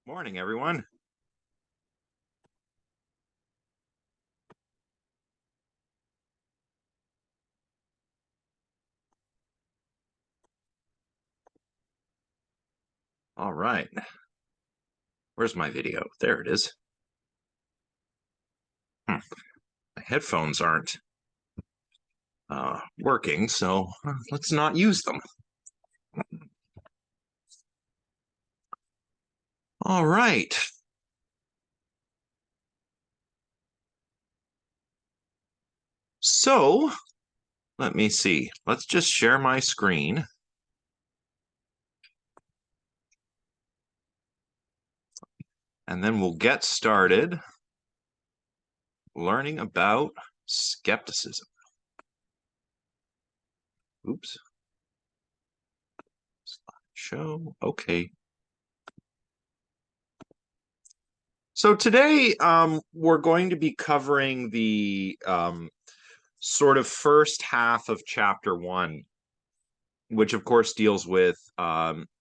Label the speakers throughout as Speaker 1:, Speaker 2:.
Speaker 1: Morning, everyone. All right. Where's my video? There it is. My headphones aren't working, so let's not use them. All right. So, let me see. Let's just share my screen. And then we'll get started learning about skepticism. Oops. Slideshow. Okay. So today we're going to be covering the sort of first half of chapter 1, which of course deals with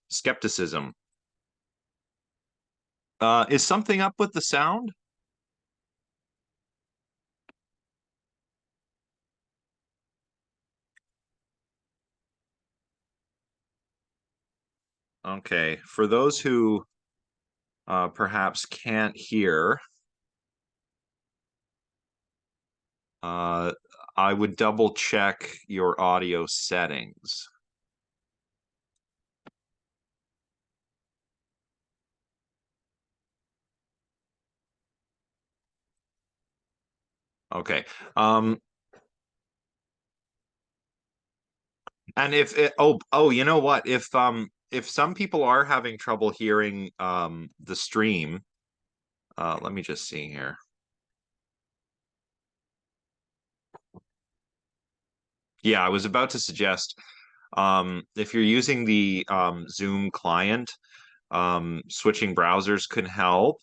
Speaker 1: skepticism. Is something up with the sound? Okay, for those who perhaps can't hear, I would double check your audio settings. Okay. And if it, you know what? If some people are having trouble hearing the stream, let me just see here. Yeah, I was about to suggest if you're using the Zoom client, switching browsers can help.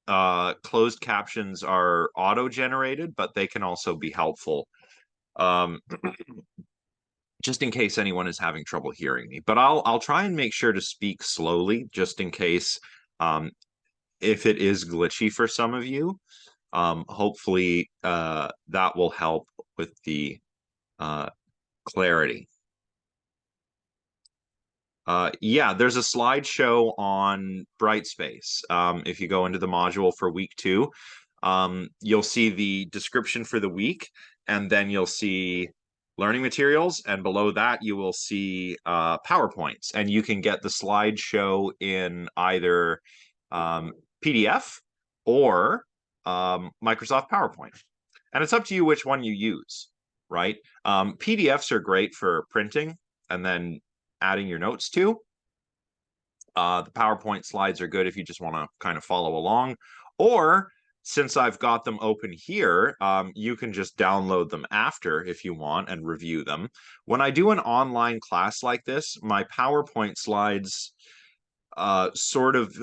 Speaker 1: Closed captions are auto-generated, but they can also be helpful. Just in case anyone is having trouble hearing me. But I'll try and make sure to speak slowly, just in case if it is glitchy for some of you. Hopefully that will help with the clarity. Yeah, there's a slideshow on Brightspace. If you go into the module for week 2, you'll see the description for the week, and then you'll see learning materials, and below that you will see PowerPoints, and you can get the slideshow in either PDF or Microsoft PowerPoint. And it's up to you which one you use, right? PDFs are great for printing and then adding your notes to. The PowerPoint slides are good if you just want to kind of follow along. Or since I've got them open here, you can just download them after if you want and review them. When I do an online class like this, my PowerPoint slides sort of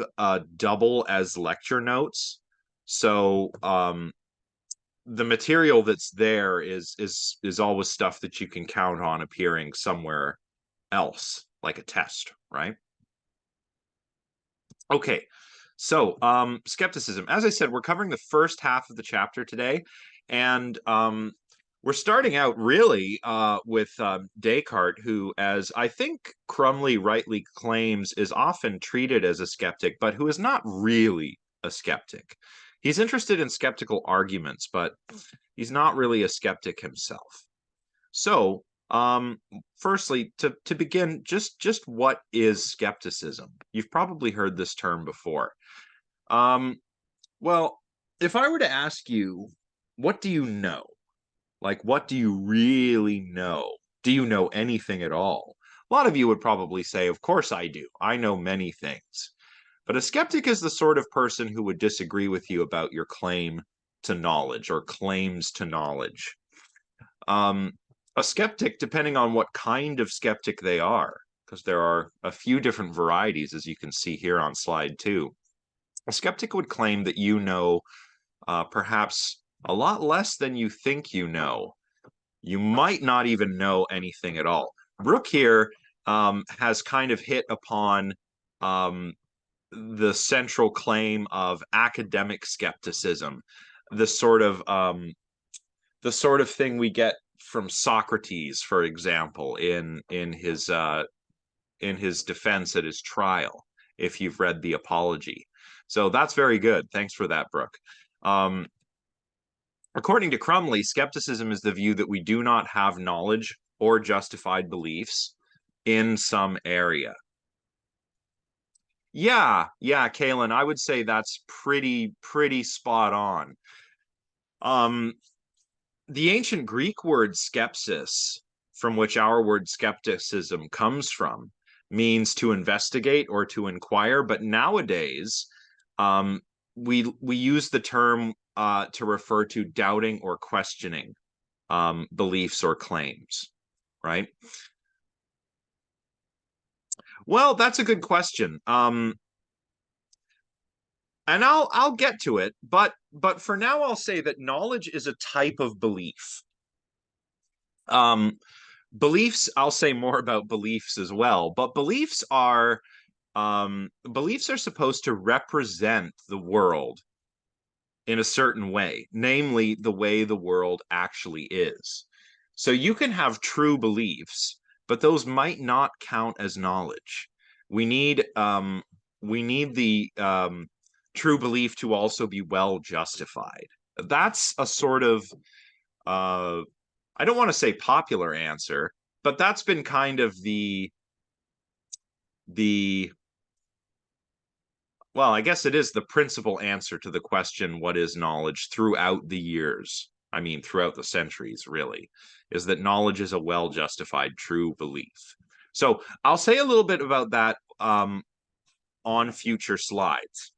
Speaker 1: double as lecture notes. So the material that's there is always stuff that you can count on appearing somewhere else, like a test, right? Okay, so skepticism. As I said, we're covering the first half of the chapter today, and we're starting out really with Descartes, who, as I think Crumley rightly claims, is often treated as a skeptic, but who is not really a skeptic. He's interested in skeptical arguments, but he's not really a skeptic himself. So, firstly, to begin, just what is skepticism? You've probably heard this term before. Well, if I were to ask you, what do you know? Like, what do you really know? Do you know anything at all? A lot of you would probably say, of course I do. I know many things. But a skeptic is the sort of person who would disagree with you about your claim to knowledge or claims to knowledge. A skeptic, depending on what kind of skeptic they are, because there are a few different varieties, as you can see here on slide 2. A skeptic would claim that you know perhaps a lot less than you think you know. You might not even know anything at all. Brooke here has kind of hit upon the central claim of academic skepticism, the sort of thing we get from Socrates, for example, in his defense at his trial, if you've read the Apology. So that's very good. Thanks for that, Brooke. According to Crumley, skepticism is the view that we do not have knowledge or justified beliefs in some area. Yeah, Kalen, I would say that's pretty spot on. The ancient Greek word skepsis, from which our word skepticism comes from, means to investigate or to inquire. But nowadays, we use the term to refer to doubting or questioning beliefs or claims, right? Well, that's a good question. And I'll get to it, but for now I'll say that knowledge is a type of belief. Beliefs, I'll say more about beliefs as well, but beliefs are supposed to represent the world in a certain way, namely the way the world actually is. So you can have true beliefs, but those might not count as knowledge. We need the true belief to also be well justified. That's a sort of I don't want to say popular answer, but that's been kind of the well, I guess it is the principal answer to the question, what is knowledge, throughout the years. I mean, throughout the centuries, really, is that knowledge is a well justified true belief. So I'll say a little bit about that on future slides.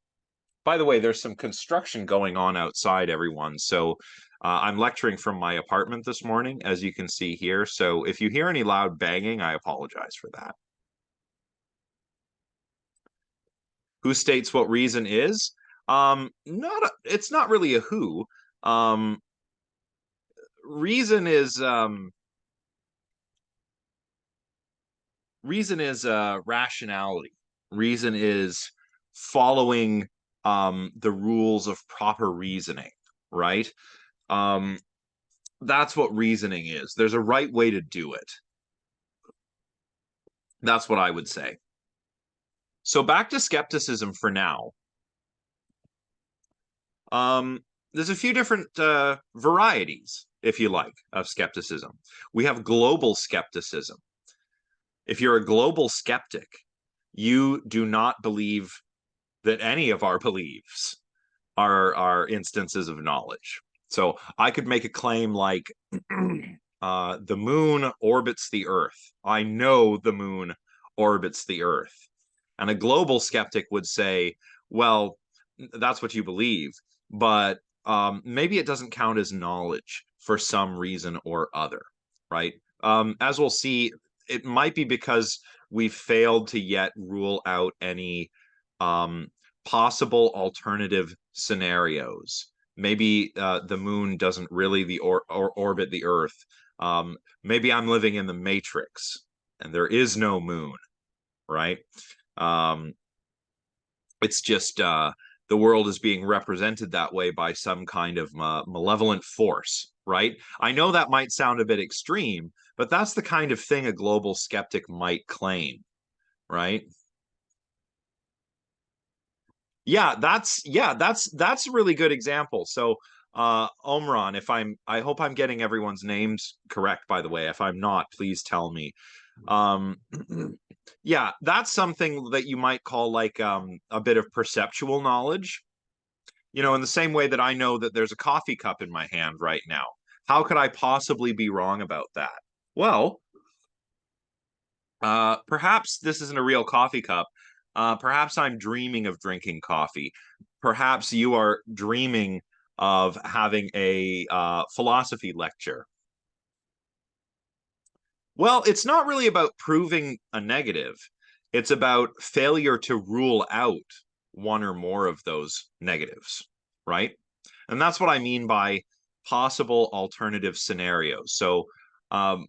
Speaker 1: By the way, there's some construction going on outside, everyone. So I'm lecturing from my apartment this morning, as you can see here. So if you hear any loud banging, I apologize for that. Who states what reason is? It's not really a who. Reason is rationality. Reason is following the rules of proper reasoning, right? That's what reasoning is. There's a right way to do it. That's what I would say. So back to skepticism for now. There's a few different varieties, if you like, of skepticism. We have global skepticism. If you're a global skeptic, you do not believe that any of our beliefs are instances of knowledge. So I could make a claim like the moon orbits the Earth. I know the moon orbits the Earth. And a global skeptic would say, well, that's what you believe, but maybe it doesn't count as knowledge for some reason or other, right? As we'll see, it might be because we've failed to yet rule out any possible alternative scenarios. Maybe the moon doesn't really orbit the Earth. Maybe I'm living in the Matrix and there is no moon, right? It's just the world is being represented that way by some kind of malevolent force, right? I know that might sound a bit extreme, but that's the kind of thing a global skeptic might claim, right? That's a really good example. So Omran, I hope I'm getting everyone's names correct, by the way. If I'm not, please tell me. Yeah, that's something that you might call like a bit of perceptual knowledge. You know, in the same way that I know that there's a coffee cup in my hand right now. How could I possibly be wrong about that? Well, perhaps this isn't a real coffee cup. Perhaps I'm dreaming of drinking coffee. Perhaps you are dreaming of having a philosophy lecture. Well, it's not really about proving a negative. It's about failure to rule out one or more of those negatives, right? And that's what I mean by possible alternative scenarios. So,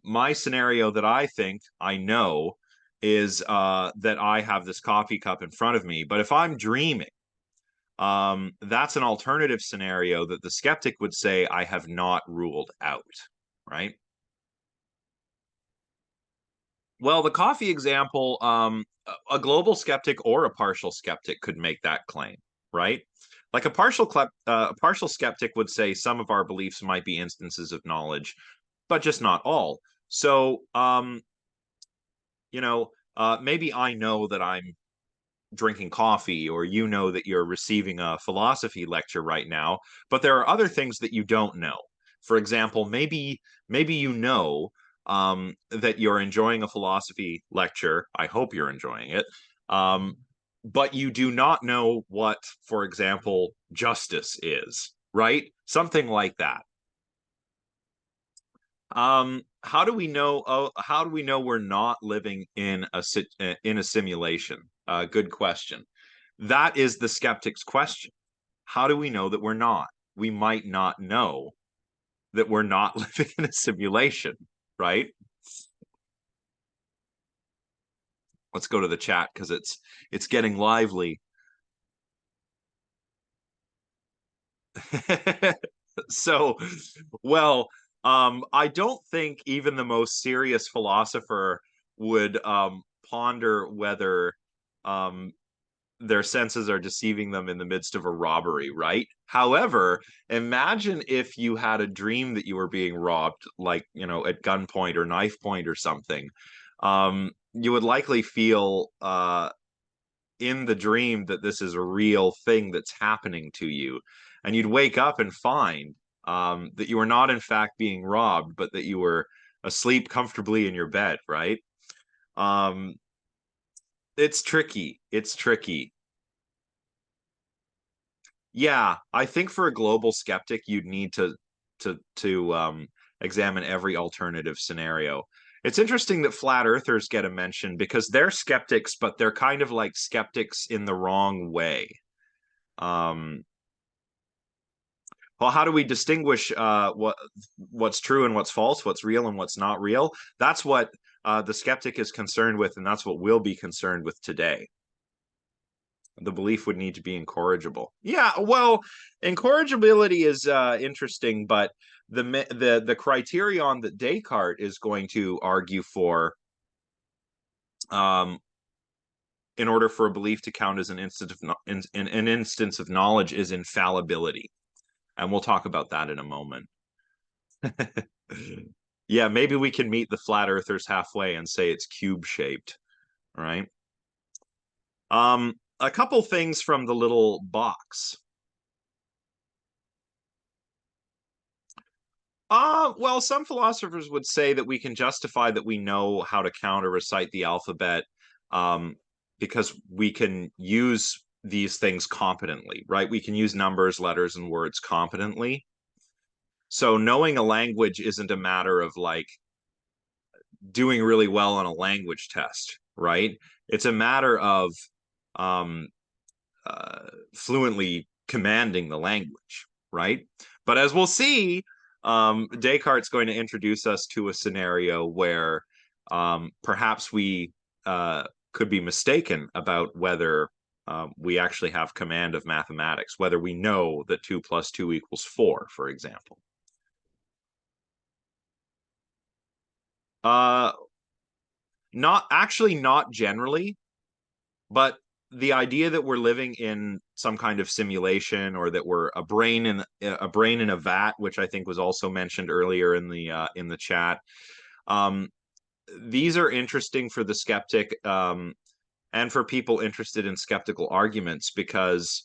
Speaker 1: my scenario that I think I know is that I have this coffee cup in front of me. But if I'm dreaming, that's an alternative scenario that the skeptic would say I have not ruled out, right? Well, the coffee example, a global skeptic or a partial skeptic could make that claim, right? Like a partial skeptic would say some of our beliefs might be instances of knowledge, but just not all. So, maybe I know that I'm drinking coffee, or you know that you're receiving a philosophy lecture right now, but there are other things that you don't know. For example, maybe you know that you're enjoying a philosophy lecture. I hope you're enjoying it. But you do not know what, for example, justice is, right? Something like that. How do we know? Oh, how do we know we're not living in a simulation? Good question. That is the skeptic's question. How do we know that we're not? We might not know that we're not living in a simulation, right? Let's go to the chat because it's getting lively. So, well, I don't think even the most serious philosopher would ponder whether um, their senses are deceiving them in the midst of a robbery, right? However, imagine if you had a dream that you were being robbed, like, at gunpoint or knife point or something. You would likely feel in the dream that this is a real thing that's happening to you. And you'd wake up and find that you were not, in fact, being robbed, but that you were asleep comfortably in your bed, right? Um, it's tricky. It's tricky. Yeah, I think for a global skeptic, you'd need to examine every alternative scenario. It's interesting that flat earthers get a mention because they're skeptics, but they're kind of like skeptics in the wrong way. Um, well, how do we distinguish what's true and what's false, what's real and what's not real? That's what the skeptic is concerned with, and that's what we'll be concerned with today. The belief would need to be incorrigible. Yeah, well, incorrigibility is interesting, but the criterion that Descartes is going to argue for, um, in order for a belief to count as an instance of knowledge, is infallibility, and we'll talk about that in a moment. Yeah, maybe we can meet the flat earthers halfway and say it's cube shaped, right? A couple things from the little box. Well, some philosophers would say that we can justify that we know how to count or recite the alphabet, um, because we can use these things competently, right? We can use numbers, letters, and words competently. So knowing a language isn't a matter of like doing really well on a language test, right? It's a matter of um, fluently commanding the language, right? But as we'll see, Descartes is going to introduce us to a scenario where perhaps we could be mistaken about whether we actually have command of mathematics, whether we know that 2 plus 2 equals 4, for example. Uh, not generally, but the idea that we're living in some kind of simulation, or that we're a brain in a vat, which I think was also mentioned earlier in the chat. Um, these are interesting for the skeptic, and for people interested in skeptical arguments, because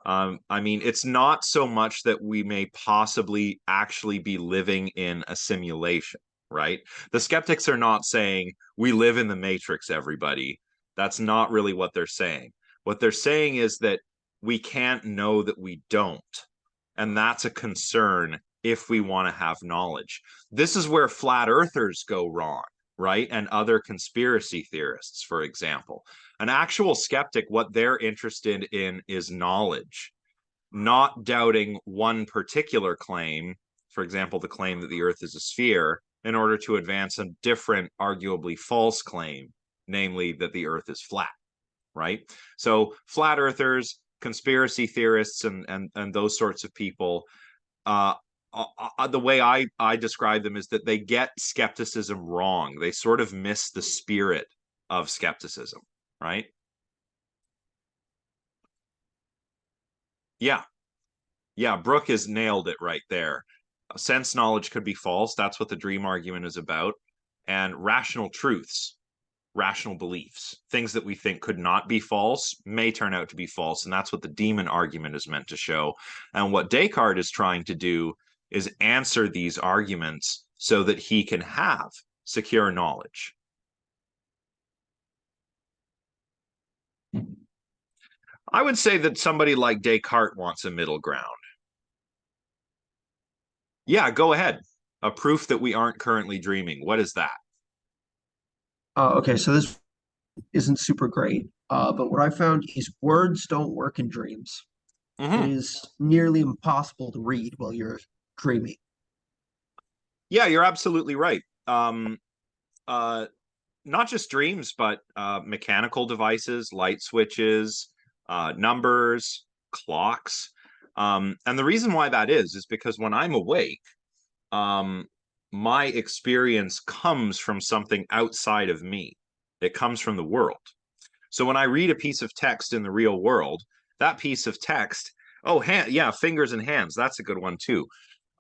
Speaker 1: I mean, it's not so much that we may possibly actually be living in a simulation, right? The skeptics are not saying we live in the matrix, everybody. That's not really what they're saying. What they're saying is that we can't know that we don't. And that's a concern if we want to have knowledge. This is where flat earthers go wrong, right? And other conspiracy theorists, for example. An actual skeptic, what they're interested in is knowledge, not doubting one particular claim, for example, the claim that the Earth is a sphere, in order to advance a different, arguably false claim namely that the Earth is flat, right? So flat earthers, conspiracy theorists, and those sorts of people, the way I describe them is that they get skepticism wrong. They sort of miss the spirit of skepticism, right? Yeah. Yeah, Brooke has nailed it right there. Sense knowledge could be false. That's what the dream argument is about. And rational truths, rational beliefs, things that we think could not be false may turn out to be false. And that's what the demon argument is meant to show. And what Descartes is trying to do is answer these arguments so that he can have secure knowledge. I would say that somebody like Descartes wants a middle ground. Yeah, go ahead. A proof that we aren't currently dreaming. What is that?
Speaker 2: Okay, so this isn't super great, but what I found is words don't work in dreams. It
Speaker 1: Mm-hmm.
Speaker 2: is nearly impossible to read while you're dreaming.
Speaker 1: Yeah, you're absolutely right. Uh, Not just dreams, but mechanical devices, light switches, numbers, clocks. And the reason why that is because when I'm awake, um, my experience comes from something outside of me. It comes from the world. So when I read a piece of text in the real world, that piece of text, oh, yeah, fingers and hands, that's a good one too.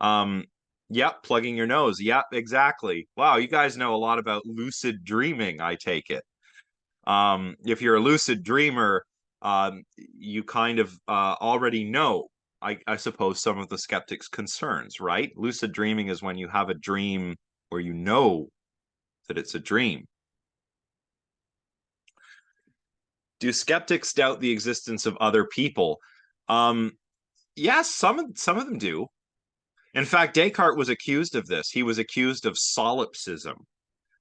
Speaker 1: Um, yep, plugging your nose. Yep, exactly. Wow, you guys know a lot about lucid dreaming, I take it. If you're a lucid dreamer, you kind of already know, I suppose, some of the skeptics' concerns, right? Lucid dreaming is when you have a dream where you know that it's a dream. Do skeptics doubt the existence of other people? Um, yes, some of them do. In fact, Descartes was accused of this. He was accused of solipsism,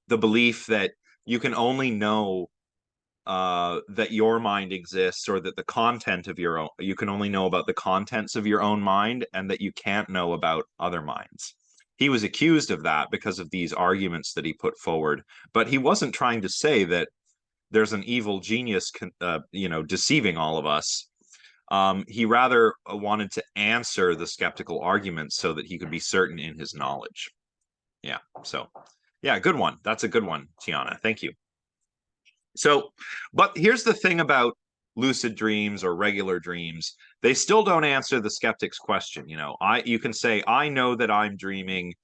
Speaker 1: the belief that you can only know that your mind exists, or that the content of your own, you can only know about the contents of your own mind, and that you can't know about other minds. He was accused of that because of these arguments that he put forward, but he wasn't trying to say that there's an evil genius, deceiving all of us. He rather wanted to answer the skeptical arguments so that he could be certain in his knowledge. Yeah. So, yeah, good one. That's a good one, Tiana. Thank you. So, but here's the thing about lucid dreams or regular dreams. They still don't answer the skeptic's question. You can say, I know that I'm dreaming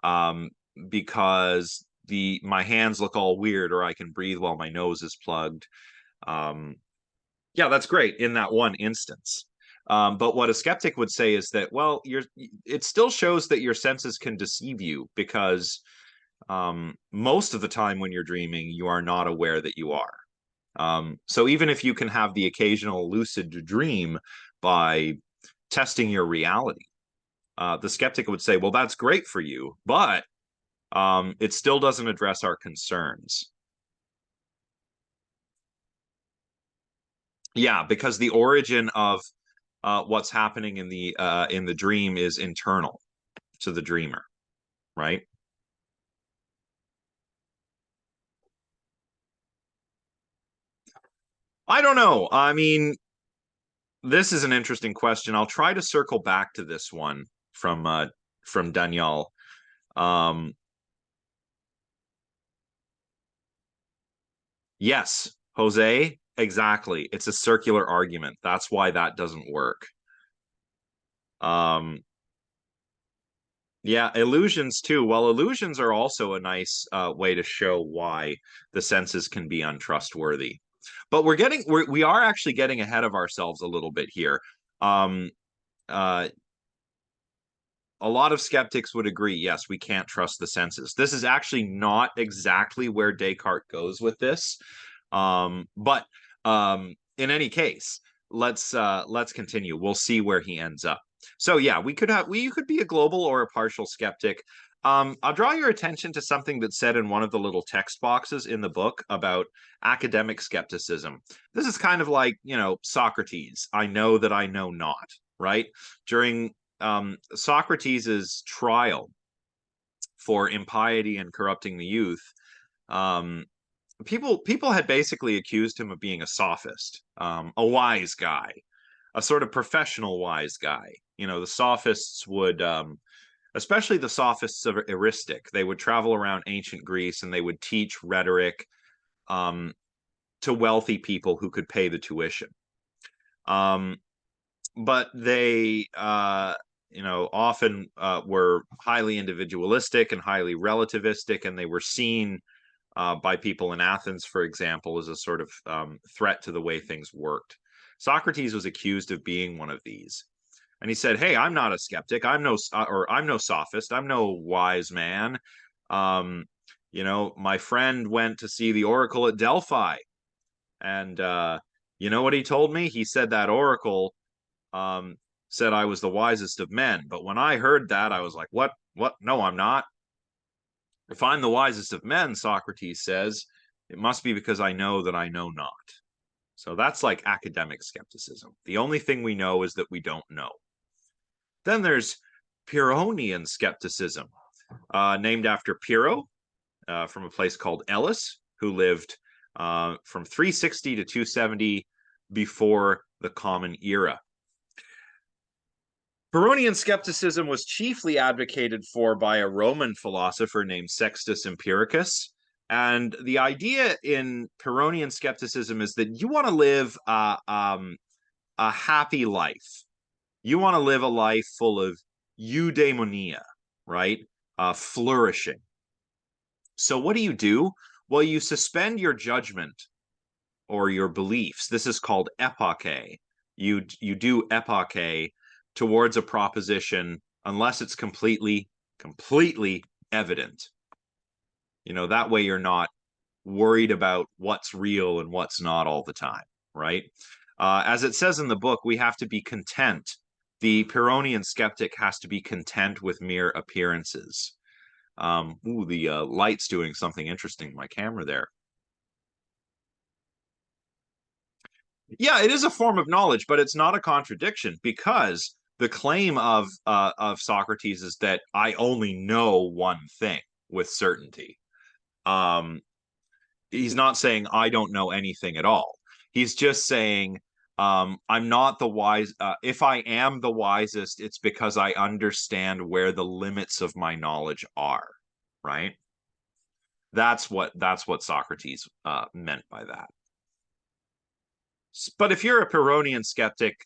Speaker 1: um, because my hands look all weird, or I can breathe while my nose is plugged. Um, yeah, that's great in that one instance. But what a skeptic would say is that, well, it still shows that your senses can deceive you, because most of the time when you're dreaming, you are not aware that you are. So even if you can have the occasional lucid dream by testing your reality, the skeptic would say, well, that's great for you, but it still doesn't address our concerns. Yeah, because the origin of what's happening in the dream is internal to the dreamer, right? I don't know. I mean, this is an interesting question. I'll try to circle back to this one from Daniel. Um, yes, Jose, exactly. It's a circular argument. That's why that doesn't work. Um, yeah, illusions too. Well, illusions are also a nice way to show why the senses can be untrustworthy. But we are actually getting ahead of ourselves a little bit here. Um, uh, a lot of skeptics would agree, yes, we can't trust the senses. This is actually not exactly where Descartes goes with this. But in any case, let's continue. We'll see where he ends up. So yeah, we could be a global or a partial skeptic. I'll draw your attention to something that's said in one of the little text boxes in the book about academic skepticism. This is kind of like, Socrates. I know that I know not, right? During Socrates's trial for impiety and corrupting the youth, um, people had basically accused him of being a sophist, a wise guy, a sort of professional wise guy. You know, the sophists would, especially the sophists of eristic, they would travel around ancient Greece and they would teach rhetoric um, to wealthy people who could pay the tuition. Um, but they, often were highly individualistic and highly relativistic, and they were seen by people in Athens, for example, as a sort of threat to the way things worked. Socrates was accused of being one of these. And he said, "Hey, I'm not a skeptic. I'm no sophist. I'm no wise man. Um, my friend went to see the oracle at Delphi, and you know what he told me? He said that oracle um, said I was the wisest of men. But when I heard that, I was like, what? What? No, I'm not. If I'm the wisest of men, Socrates says, it must be because I know that I know not." So that's like academic skepticism. The only thing we know is that we don't know. Then there's Pyrrhonian skepticism, named after Pyrrho, from a place called Elis, who lived from 360 to 270 before the Common Era. Pyrrhonian skepticism was chiefly advocated for by a Roman philosopher named Sextus Empiricus. And the idea in Pyrrhonian skepticism is that you want to live a happy life. You want to live a life full of eudaimonia, right? Flourishing. So what do? Well, you suspend your judgment or your beliefs. This is called epoche. You do epoche towards a proposition unless it's completely evident. That way you're not worried about what's real and what's not all the time, right? As it says in the book, we have to be content. The Pyrrhonian skeptic has to be content with mere appearances. The light's doing something interesting to my camera there. Yeah, it is a form of knowledge, but it's not a contradiction, because the claim of Socrates is that I only know one thing with certainty. Um, he's not saying I don't know anything at all. He's just saying I'm not the wise. If I am the wisest, it's because I understand where the limits of my knowledge are. Right. That's what Socrates meant by that. But if you're a Pyrrhonian skeptic,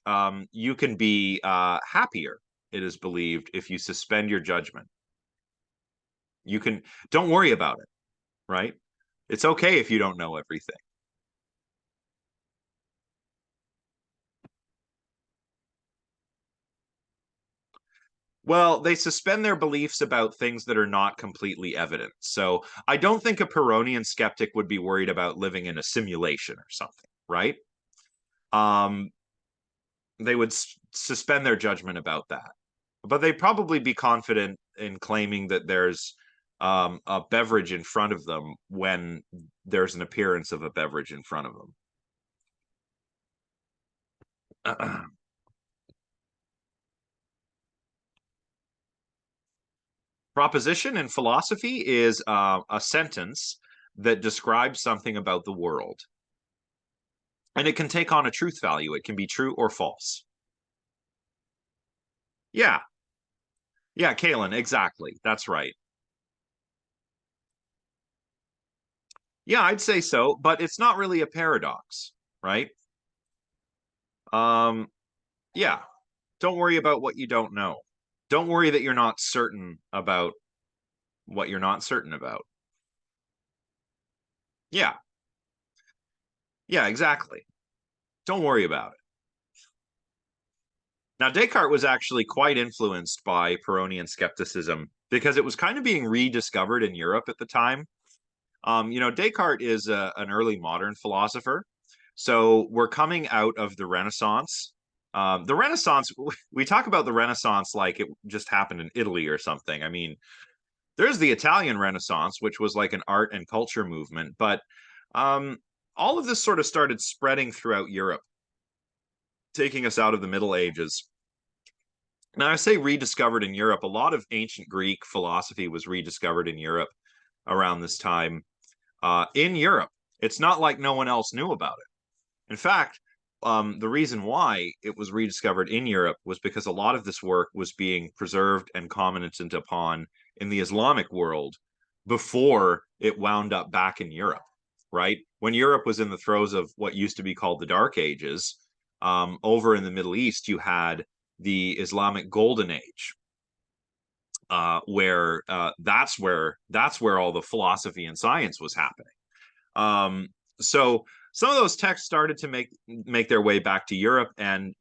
Speaker 1: you can be happier, it is believed, if you suspend your judgment. You can, don't worry about it, right? It's okay if you don't know everything. Well, they suspend their beliefs about things that are not completely evident. So I don't think a Pyrrhonian skeptic would be worried about living in a simulation or something, right? Um, they would suspend their judgment about that. But they'd probably be confident in claiming that there's a beverage in front of them when there's an appearance of a beverage in front of them. Proposition in philosophy is a sentence that describes something about the world. And it can take on a truth value. It can be true or false. Yeah. Yeah, Kalen, exactly. That's right. Yeah, I'd say so, but it's not really a paradox, right? Um, yeah. Don't worry about what you don't know. Don't worry that you're not certain about what you're not certain about. Yeah. Yeah, exactly. Don't worry about it. Now, Descartes was actually quite influenced by Pyrrhonian skepticism because it was kind of being rediscovered in Europe at the time. Descartes is an early modern philosopher. So we're coming out of the Renaissance. The Renaissance, we talk about the Renaissance like it just happened in Italy or something. I mean, there's the Italian Renaissance, which was like an art and culture movement, but um, all of this sort of started spreading throughout Europe, taking us out of the Middle Ages. Now, I say rediscovered in Europe. A lot of ancient Greek philosophy was rediscovered in Europe around this time. In Europe, It's not like no one else knew about it. In fact, the reason why it was rediscovered in Europe was because a lot of this work was being preserved and commented upon in the Islamic world before it wound up back in Europe, right? When Europe was in the throes of what used to be called the Dark Ages, over in the Middle East, you had the Islamic Golden Age, where that's where all the philosophy and science was happening. So some of those texts started to make their way back to Europe, and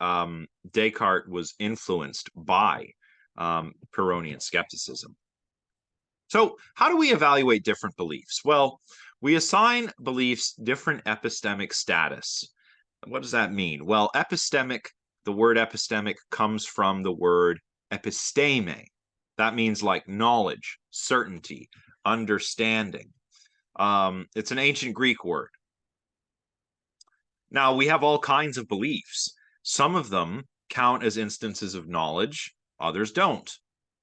Speaker 1: Descartes was influenced by Pyrrhonian skepticism. So how do we evaluate different beliefs? Well, we assign beliefs different epistemic status. What does that mean? Well, the word epistemic comes from the word episteme. That means like knowledge, certainty, understanding. It's an ancient Greek word. Now, we have all kinds of beliefs. Some of them count as instances of knowledge, others don't,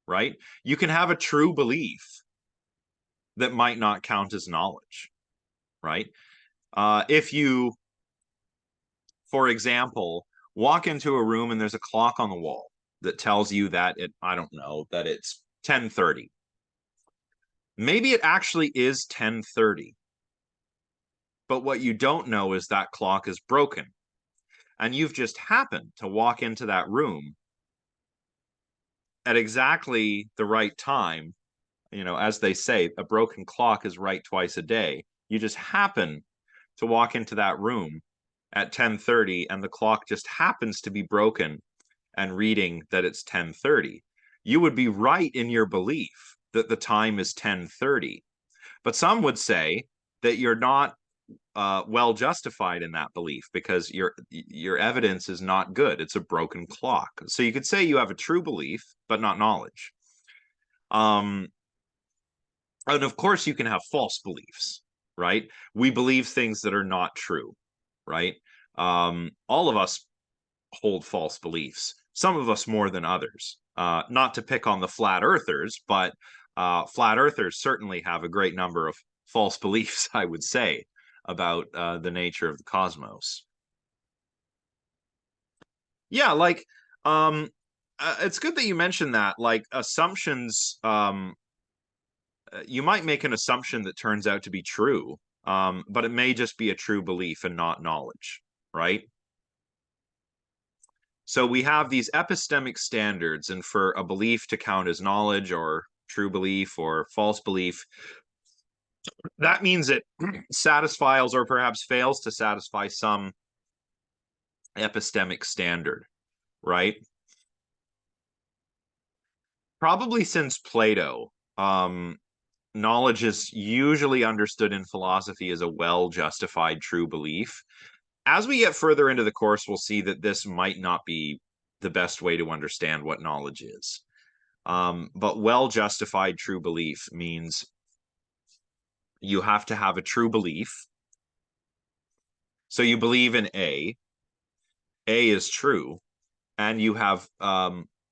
Speaker 1: right? You can have a true belief that might not count as knowledge, right? If you, for example, walk into a room and there's a clock on the wall that tells you that I don't know, that it's 10:30. Maybe it actually is 10:30. But what you don't know is that clock is broken. And you've just happened to walk into that room at exactly the right time. As they say, a broken clock is right twice a day. You just happen to walk into that room at 10:30 and the clock just happens to be broken and reading that it's 10:30. You would be right in your belief that the time is 10:30. But some would say that you're not well justified in that belief because your evidence is not good. It's a broken clock. So you could say you have a true belief, but not knowledge. And of course, you can have false beliefs, right? We believe things that are not true, right? All of us hold false beliefs. Some of us more than others. Not to pick on the flat earthers, but flat earthers certainly have a great number of false beliefs, I would say, about the nature of the cosmos. Yeah, it's good that you mentioned that. Like assumptions, you might make an assumption that turns out to be true, but it may just be a true belief and not knowledge, right? So we have these epistemic standards, and for a belief to count as knowledge or true belief or false belief, that means it satisfies or perhaps fails to satisfy some epistemic standard, right? Probably since Plato, knowledge is usually understood in philosophy as a well-justified true belief. As we get further into the course, we'll see that this might not be the best way to understand what knowledge is. But well-justified true belief means you have to have a true belief. So you believe in A is true, and you have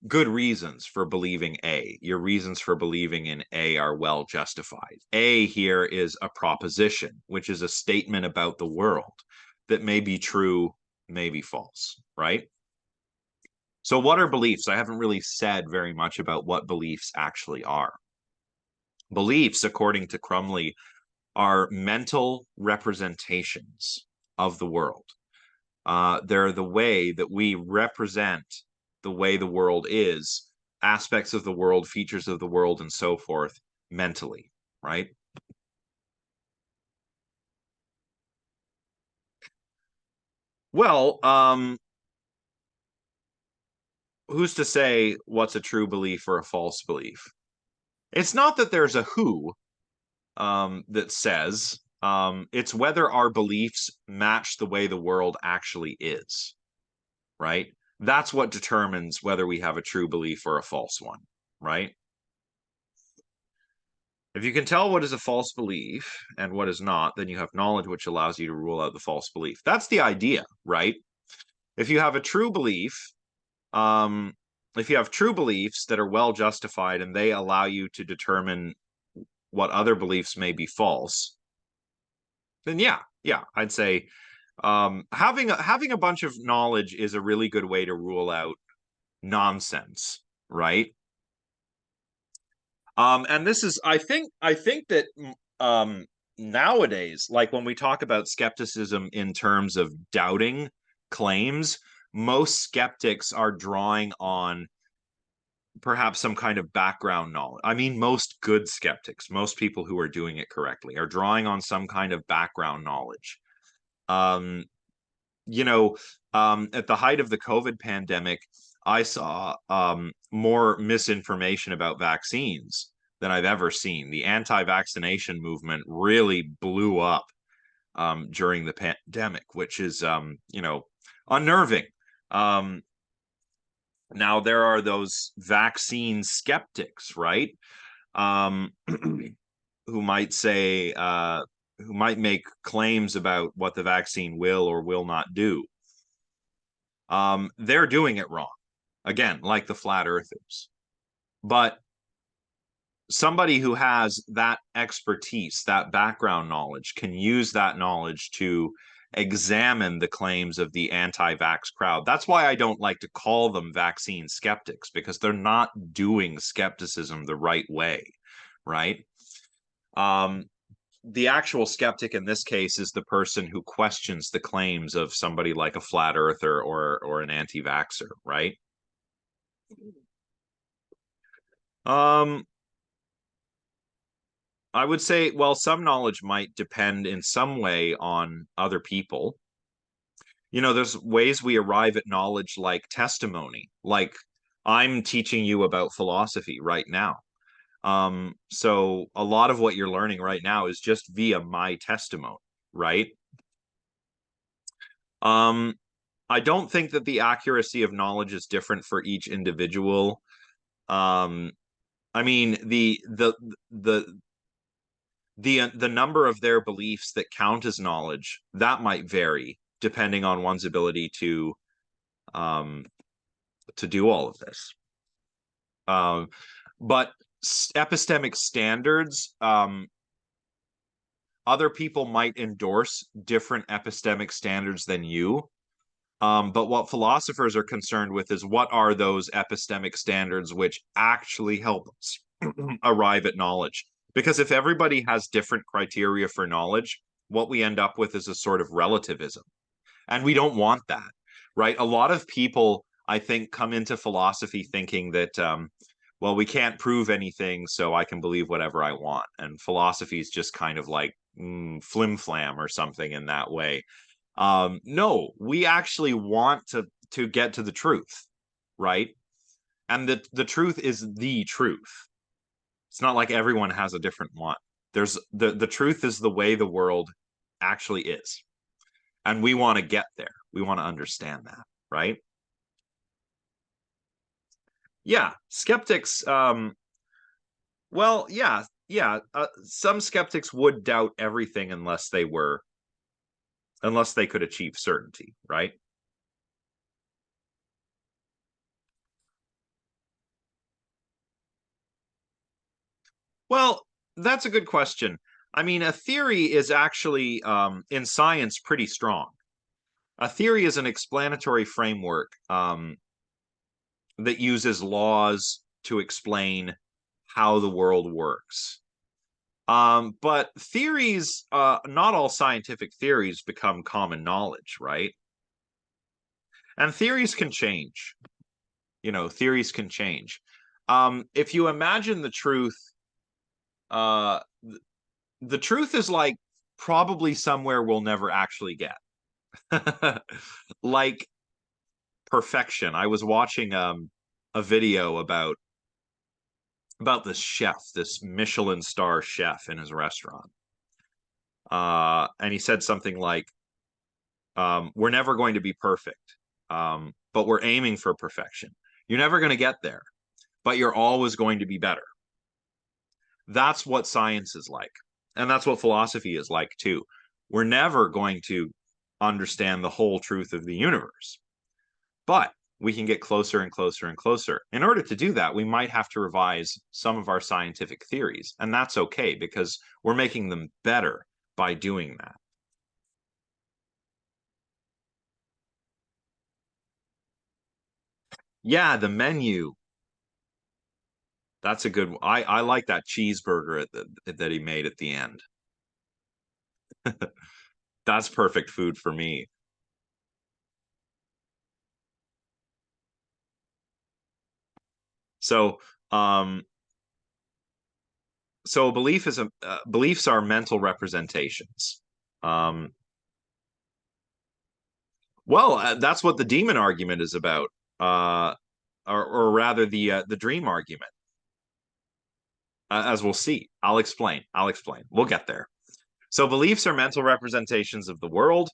Speaker 1: good reasons for believing A. Your reasons for believing in A are well justified. A here is a proposition, which is a statement about the world that may be true, may be false, right? So what are beliefs? I haven't really said very much about what beliefs actually are. Beliefs, according to Crumley, are mental representations of the world. They're the way that we represent the way the world is, aspects of the world, features of the world, and so forth mentally, right? Well, who's to say what's a true belief or a false belief? It's not that there's a who that says, it's whether our beliefs match the way the world actually is, right? That's what determines whether we have a true belief or a false one, right? If you can tell what is a false belief and what is not, then you have knowledge which allows you to rule out the false belief. That's the idea, right? If you have a true belief, um, if you have true beliefs that are well justified and they allow you to determine what other beliefs may be false, then yeah, I'd say having a bunch of knowledge is a really good way to rule out nonsense, right? And this is, I think that nowadays, like when we talk about skepticism in terms of doubting claims, most skeptics are drawing on perhaps some kind of background knowledge. I mean, most good skeptics, most people who are doing it correctly, are drawing on some kind of background knowledge. Um, you know, at the height of the COVID pandemic, I saw more misinformation about vaccines than I've ever seen. The anti-vaccination movement really blew up during the pandemic, which is, unnerving. Um, Now there are those vaccine skeptics, right? Um, who might say, who might make claims about what the vaccine will or will not do. They're doing it wrong. Again, like the flat earthers. But somebody who has that expertise, that background knowledge, can use that knowledge to examine the claims of the anti-vax crowd. That's why I don't like to call them vaccine skeptics, because they're not doing skepticism the right way, right? Um, the actual skeptic in this case is the person who questions the claims of somebody like a flat earther or an anti-vaxxer, right? Um, I would say, well, some knowledge might depend in some way on other people. There's ways we arrive at knowledge like testimony, like I'm teaching you about philosophy right now. So a lot of what you're learning right now is just via my testimony, right? Um, I don't think that the accuracy of knowledge is different for each individual. Um, I mean, the number of their beliefs that count as knowledge, that might vary depending on one's ability um to do all of this. But epistemic standards, other people might endorse different epistemic standards than you. But what philosophers are concerned with is what are those epistemic standards which actually help us arrive at knowledge. Because if everybody has different criteria for knowledge, what we end up with is a sort of relativism. And we don't want that, right? A lot of people, I think, come into philosophy thinking that, well, we can't prove anything, so I can believe whatever I want. And philosophy is just kind of like flim flam or something in that way. No, we actually want to get to the truth, right? And the truth is the truth. It's not like everyone has a different one. There's the truth is the way the world actually is. And we want to get there. We want to understand that, right? Yeah, skeptics, well, yeah, some skeptics would doubt everything unless they could achieve certainty, right? Well, that's a good question. I mean, a theory is actually, in science, pretty strong. A theory is an explanatory framework that uses laws to explain how the world works. But theories, not all scientific theories become common knowledge, right? And theories can change. Theories can change. If you imagine the truth, uh, the truth is like probably somewhere we'll never actually get. Like perfection. I was watching a video about this chef, this Michelin star chef in his restaurant. And he said something like, we're never going to be perfect, but we're aiming for perfection. You're never going to get there, but you're always going to be better. That's what science is like. And that's what philosophy is like too. We're never going to understand the whole truth of the universe, but we can get closer and closer and closer. In order to do that, we might have to revise some of our scientific theories. And that's okay because we're making them better by doing that. Yeah, the menu. That's a good one. I like that cheeseburger that he made at the end. That's perfect food for me. So, um, so a belief is a beliefs are mental representations. Um, well, that's what the demon argument is about, uh, or rather the dream argument, as we'll see. I'll explain. I'll explain. We'll get there. So beliefs are mental representations of the world.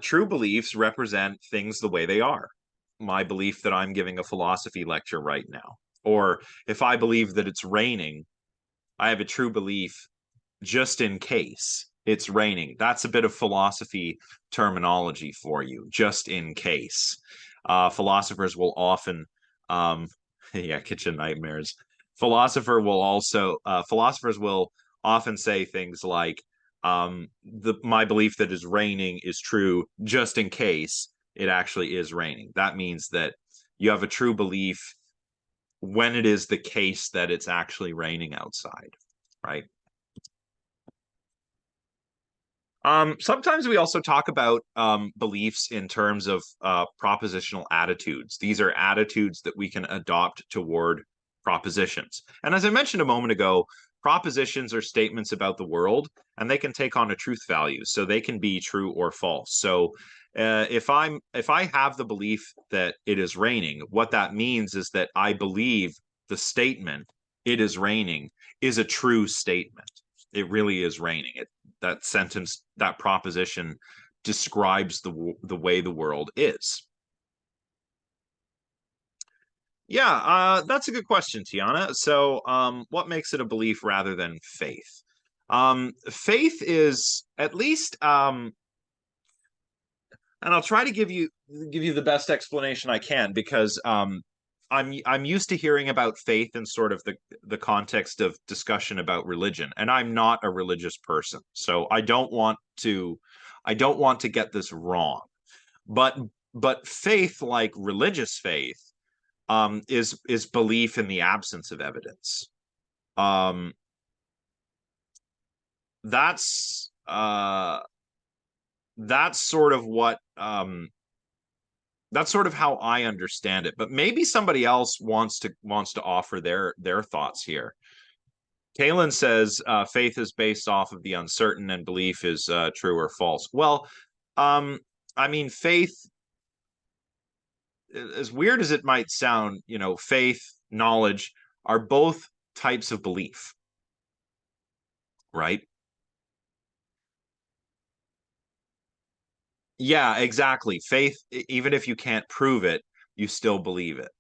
Speaker 1: True beliefs represent things the way they are. My belief that I'm giving a philosophy lecture right now, or if I believe that it's raining, I have a true belief just in case it's raining. That's a bit of philosophy terminology for you, just in case. Philosophers will often, um, yeah, kitchen nightmares. Philosophers will often say things like, my belief that is raining is true just in case it actually is raining. That means that you have a true belief when it is the case that it's actually raining outside, right? Sometimes we also talk about beliefs in terms of propositional attitudes. These are attitudes that we can adopt toward propositions. And as I mentioned a moment ago, propositions are statements about the world, and they can take on a truth value. So they can be true or false. So if I have the belief that it is raining, what that means is that I believe the statement "it is raining" is a true statement. It really is raining. That sentence, that proposition describes the way the world is. Yeah, that's a good question, Tiana. So, what makes it a belief rather than faith? Faith is at least, and I'll try to give you the best explanation I can because I'm used to hearing about faith in sort of the context of discussion about religion, and I'm not a religious person, so I don't want to get this wrong. But faith, like religious faith, is belief in the absence of evidence. Um, that's that's sort of what that's sort of how I understand it. But maybe somebody else wants to offer their thoughts here. Kalen says faith is based off of the uncertain and belief is true or false. Well, um, I mean, faith, as weird as it might sound, faith, knowledge are both types of belief, right? Yeah, exactly. Faith, even if you can't prove it, you still believe it.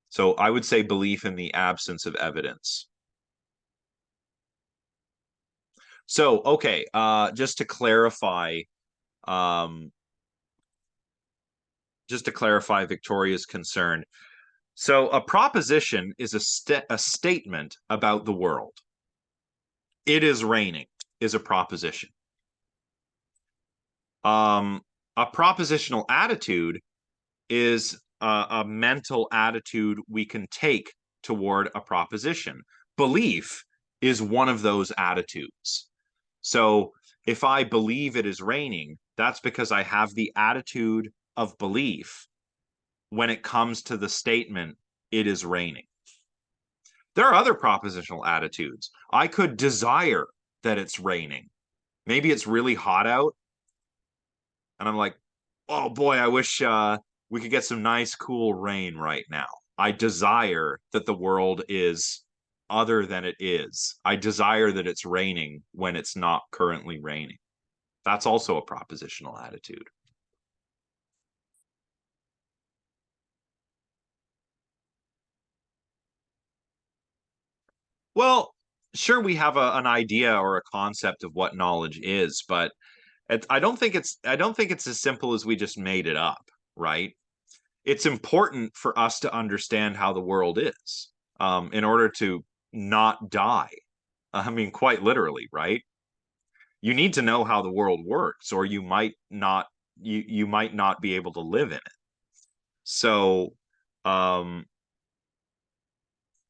Speaker 1: So I would say belief in the absence of evidence. So, okay, um, just to clarify Victoria's concern. So, a proposition is a statement about the world. It is raining is a proposition. Um, a propositional attitude is a mental attitude we can take toward a proposition. Belief is one of those attitudes. So if I believe it is raining, that's because I have the attitude of belief when it comes to the statement, it is raining. There are other propositional attitudes. I could desire that it's raining. Maybe it's really hot out, and I'm like, oh boy, I wish we could get some nice, cool rain right now. I desire that the world is other than it is. I desire that it's raining when it's not currently raining. That's also a propositional attitude. Well, sure, we have an idea or a concept of what knowledge is, but I don't think it's as simple as we just made it up, right? It's important for us to understand how the world is, in order to not die. I mean, quite literally, right? You need to know how the world works, or you might not be able to live in it. So Um,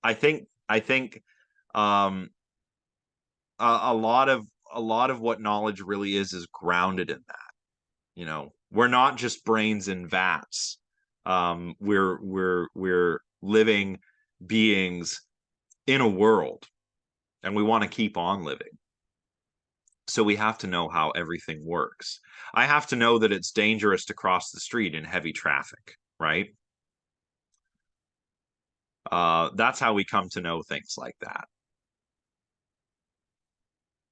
Speaker 1: I think um, a lot of what knowledge really is grounded in that. You know, we're not just brains in vats. We're living beings in a world, and we want to keep on living. So we have to know how everything works. I have to know that it's dangerous to cross the street in heavy traffic, right? That's how we come to know things like that.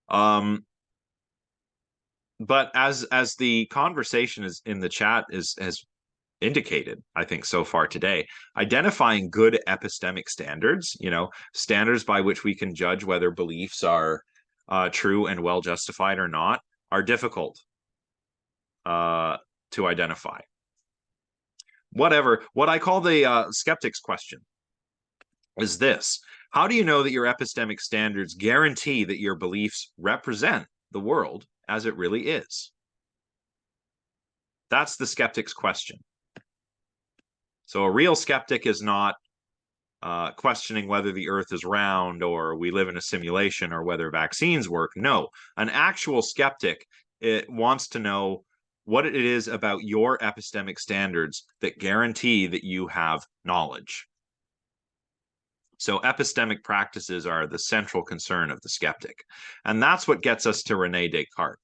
Speaker 1: Um, but as the conversation is in the chat is has indicated, I think so far today, identifying good epistemic standards, you know, standards by which we can judge whether beliefs are true and well justified or not, are difficult uh, to identify. Whatever. What I call the skeptic's question is this: how do you know that your epistemic standards guarantee that your beliefs represent the world as it really is? That's the skeptic's question. So a real skeptic is not questioning whether the earth is round or we live in a simulation or whether vaccines work. No, an actual skeptic, it wants to know what it is about your epistemic standards that guarantee that you have knowledge. So epistemic practices are the central concern of the skeptic. And that's what gets us to Rene Descartes.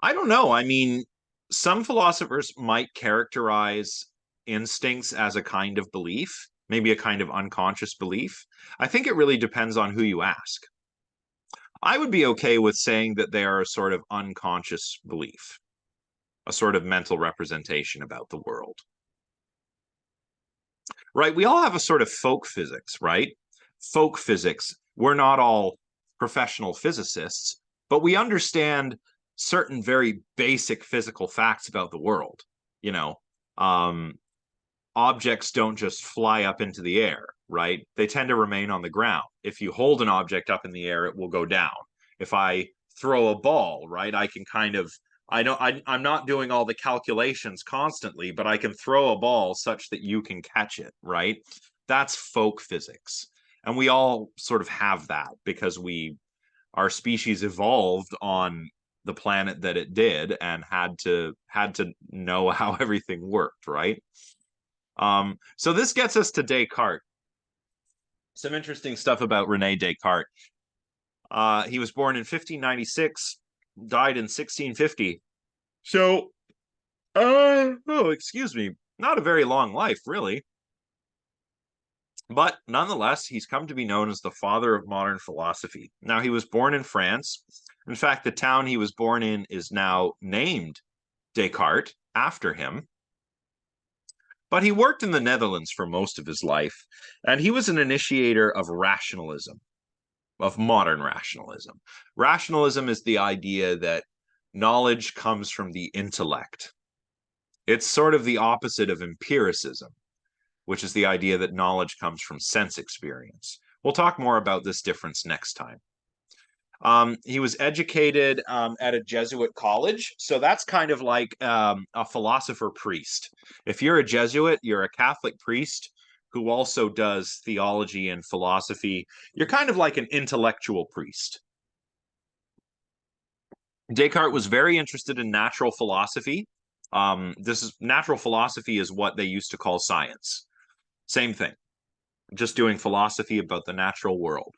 Speaker 1: I don't know. I mean, some philosophers might characterize instincts as a kind of belief, maybe a kind of unconscious belief. I think it really depends on who you ask. I would be okay with saying that they are a sort of unconscious belief, a sort of mental representation about the world. Right? We all have a sort of folk physics, right? Folk physics. We're not all professional physicists, but we understand certain very basic physical facts about the world. You know, um, objects don't just fly up into the air, right? They tend to remain on the ground. If you hold an object up in the air, it will go down. If I throw a ball, right, I can kind of I'm not doing all the calculations constantly, but I can throw a ball such that you can catch it, right? That's folk physics. And we all sort of have that because our species evolved on the planet that it did and had to know how everything worked, right? So this gets us to Descartes. Some interesting stuff about Rene Descartes. He was born in 1596, died in 1650. So, oh, excuse me, not a very long life, really. But nonetheless, he's come to be known as the father of modern philosophy. Now, he was born in France. In fact, the town he was born in is now named Descartes after him. But he worked in the Netherlands for most of his life, and he was an initiator of rationalism, of modern rationalism. Rationalism is the idea that knowledge comes from the intellect. It's sort of the opposite of empiricism, which is the idea that knowledge comes from sense experience. We'll talk more about this difference next time. He was educated at a Jesuit college. So that's kind of like a philosopher priest. If you're a Jesuit, you're a Catholic priest who also does theology and philosophy. You're kind of like an intellectual priest. Descartes was very interested in natural philosophy. Natural philosophy is what they used to call science. Same thing, just doing philosophy about the natural world.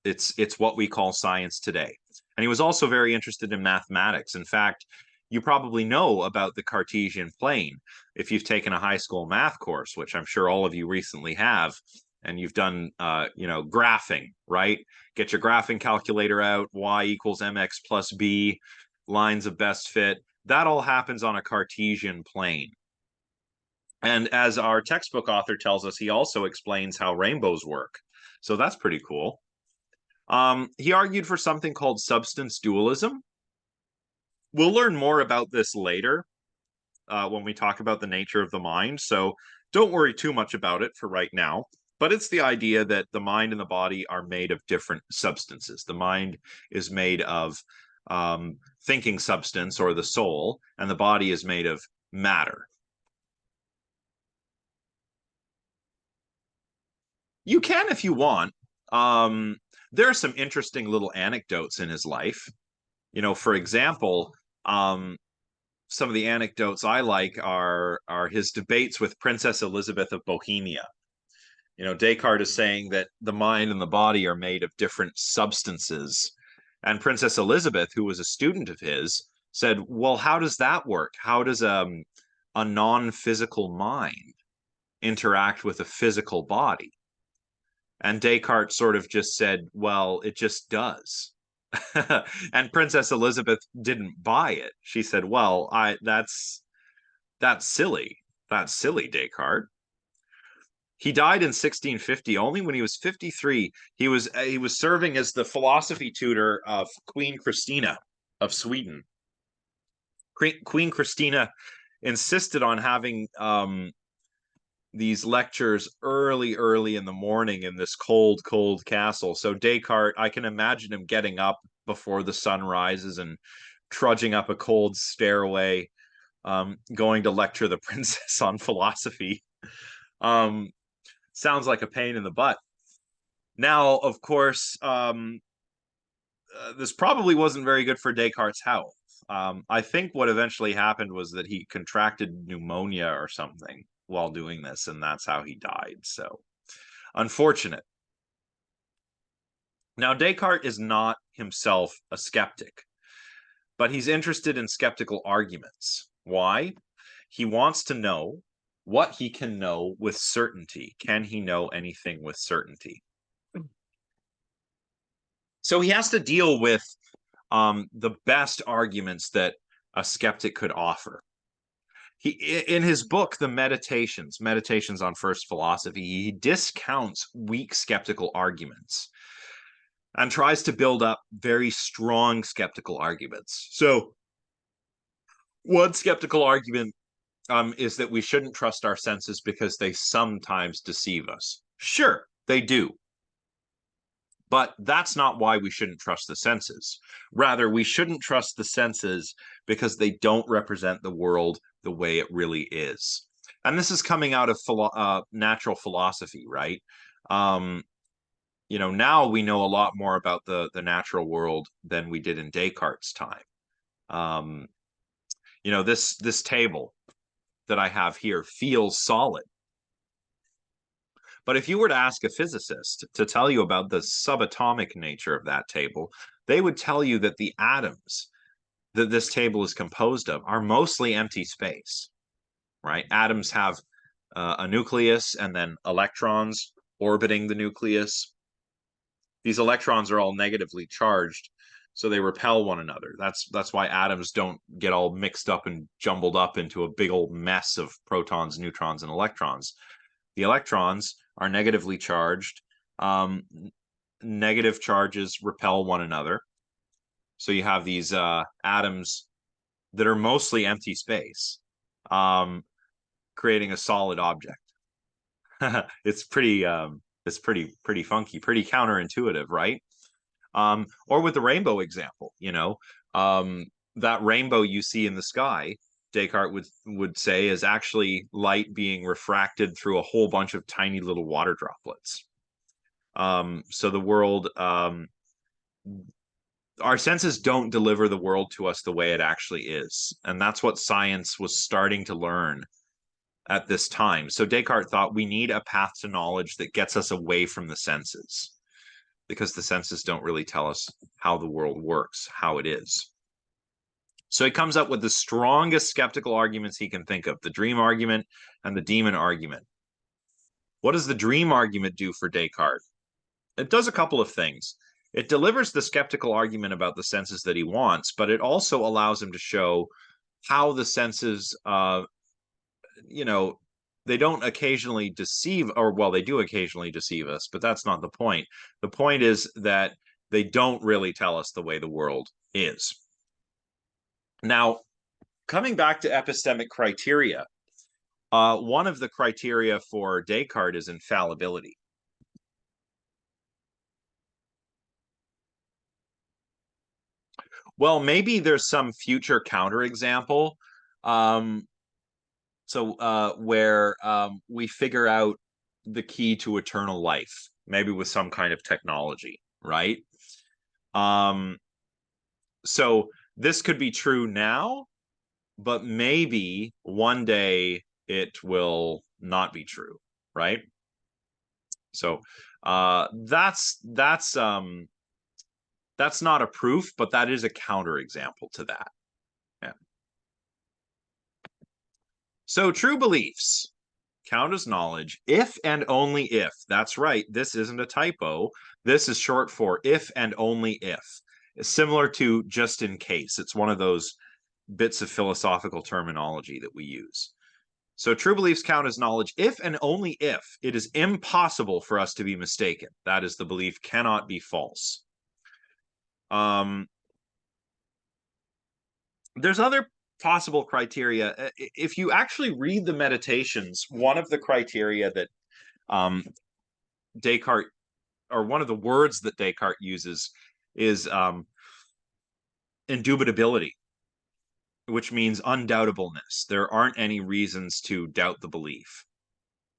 Speaker 1: It's what we call science today. And he was also very interested in mathematics. In fact, you probably know about the Cartesian plane if you've taken a high school math course, which I'm sure all of you recently have, and you've done graphing, right? Get your graphing calculator out, y equals mx plus b, lines of best fit. That all happens on a Cartesian plane. And as our textbook author tells us, he also explains how rainbows work. So that's pretty cool. He argued for something called substance dualism. We'll learn more about this later when we talk about the nature of the mind. So don't worry too much about it for right now. But it's the idea that the mind and the body are made of different substances. The mind is made of thinking substance or the soul, and the body is made of matter. You can if you want. There are some interesting little anecdotes in his life. For example, some of the anecdotes I like are his debates with Princess Elizabeth of Bohemia. Descartes is saying that the mind and the body are made of different substances. And Princess Elizabeth, who was a student of his, said, well, how does that work? How does a non-physical mind interact with a physical body? And Descartes sort of just said, well, it just does. And Princess Elizabeth didn't buy it. She said, well, that's silly. That's silly, Descartes. He died in 1650, only when he was 53. He was serving as the philosophy tutor of Queen Christina of Sweden. Queen Christina insisted on having these lectures early in the morning in this cold castle. So Descartes, I can imagine him getting up before the sun rises and trudging up a cold stairway, going to lecture the princess on philosophy. Sounds like a pain in the butt. Now, of course, this probably wasn't very good for Descartes' health. I think what eventually happened was that he contracted pneumonia or something while doing this, and that's how he died. So, unfortunate. Now, Descartes is not himself a skeptic, but he's interested in skeptical arguments. Why? He wants to know what he can know with certainty. Can he know anything with certainty? So he has to deal with the best arguments that a skeptic could offer. In his book, The Meditations on First Philosophy, he discounts weak skeptical arguments and tries to build up very strong skeptical arguments. So one skeptical argument is that we shouldn't trust our senses because they sometimes deceive us. Sure, they do. But that's not why we shouldn't trust the senses. Rather, we shouldn't trust the senses because they don't represent the world the way it really is. And this is coming out of natural philosophy, right? Now we know a lot more about the natural world than we did in Descartes' time. This table that I have here feels solid. But if you were to ask a physicist to tell you about the subatomic nature of that table, they would tell you that the atoms that this table is composed of are mostly empty space, right? Atoms have a nucleus and then electrons orbiting the nucleus. These electrons are all negatively charged, so they repel one another. That's why atoms don't get all mixed up and jumbled up into a big old mess of protons, neutrons, and electrons. The electrons are negatively charged. Negative charges repel one another. So you have these atoms that are mostly empty space, creating a solid object. It's pretty funky, pretty counterintuitive, right? Or with the rainbow example, that rainbow you see in the sky, Descartes would say, is actually light being refracted through a whole bunch of tiny little water droplets. So the world, our senses don't deliver the world to us the way it actually is. And that's what science was starting to learn at this time. So Descartes thought we need a path to knowledge that gets us away from the senses, because the senses don't really tell us how the world works, how it is. So he comes up with the strongest skeptical arguments he can think of, the dream argument and the demon argument. What does the dream argument do for Descartes? It does a couple of things. It delivers the skeptical argument about the senses that he wants, but it also allows him to show how the senses, they don't occasionally deceive, or well, they do occasionally deceive us, but that's not the point. The point is that they don't really tell us the way the world is. Now, coming back to epistemic criteria, one of the criteria for Descartes is infallibility. Well, maybe there's some future counterexample. Um, where we figure out the key to eternal life, maybe with some kind of technology, right? Um, so this could be true now, but maybe one day it will not be true, right? So that's not a proof, but that is a counterexample to that. Yeah. So true beliefs count as knowledge if and only if. That's right. This isn't a typo. This is short for if and only if. It's similar to just in case. It's one of those bits of philosophical terminology that we use. So true beliefs count as knowledge if and only if it is impossible for us to be mistaken. That is, the belief cannot be false. There's other possible criteria. If you actually read the Meditations, one of the criteria that Descartes, or one of the words that Descartes uses, is indubitability, which means undoubtableness. There aren't any reasons to doubt the belief.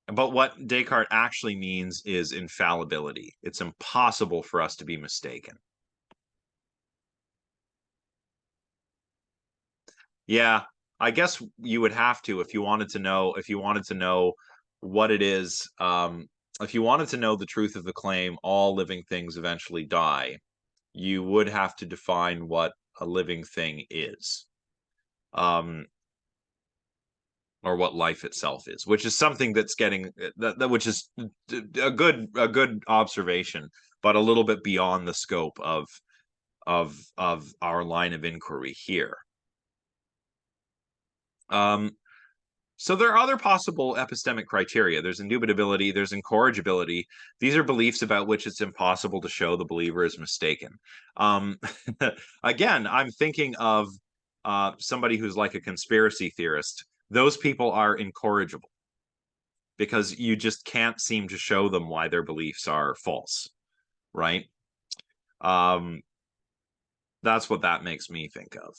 Speaker 1: But what Descartes actually means is infallibility. It's impossible for us to be mistaken. Yeah, I guess you would have to if you wanted to know what it is. If you wanted to know the truth of the claim, all living things eventually die, you would have to define what a living thing is, um, or what life itself is, which is something that's getting which is a good observation, but a little bit beyond the scope of our line of inquiry here. So there are other possible epistemic criteria. There's indubitability, there's incorrigibility. These are beliefs about which it's impossible to show the believer is mistaken. Um, again, I'm thinking of somebody who's like a conspiracy theorist. Those people are incorrigible because you just can't seem to show them why their beliefs are false, right? Um, that's what that makes me think of.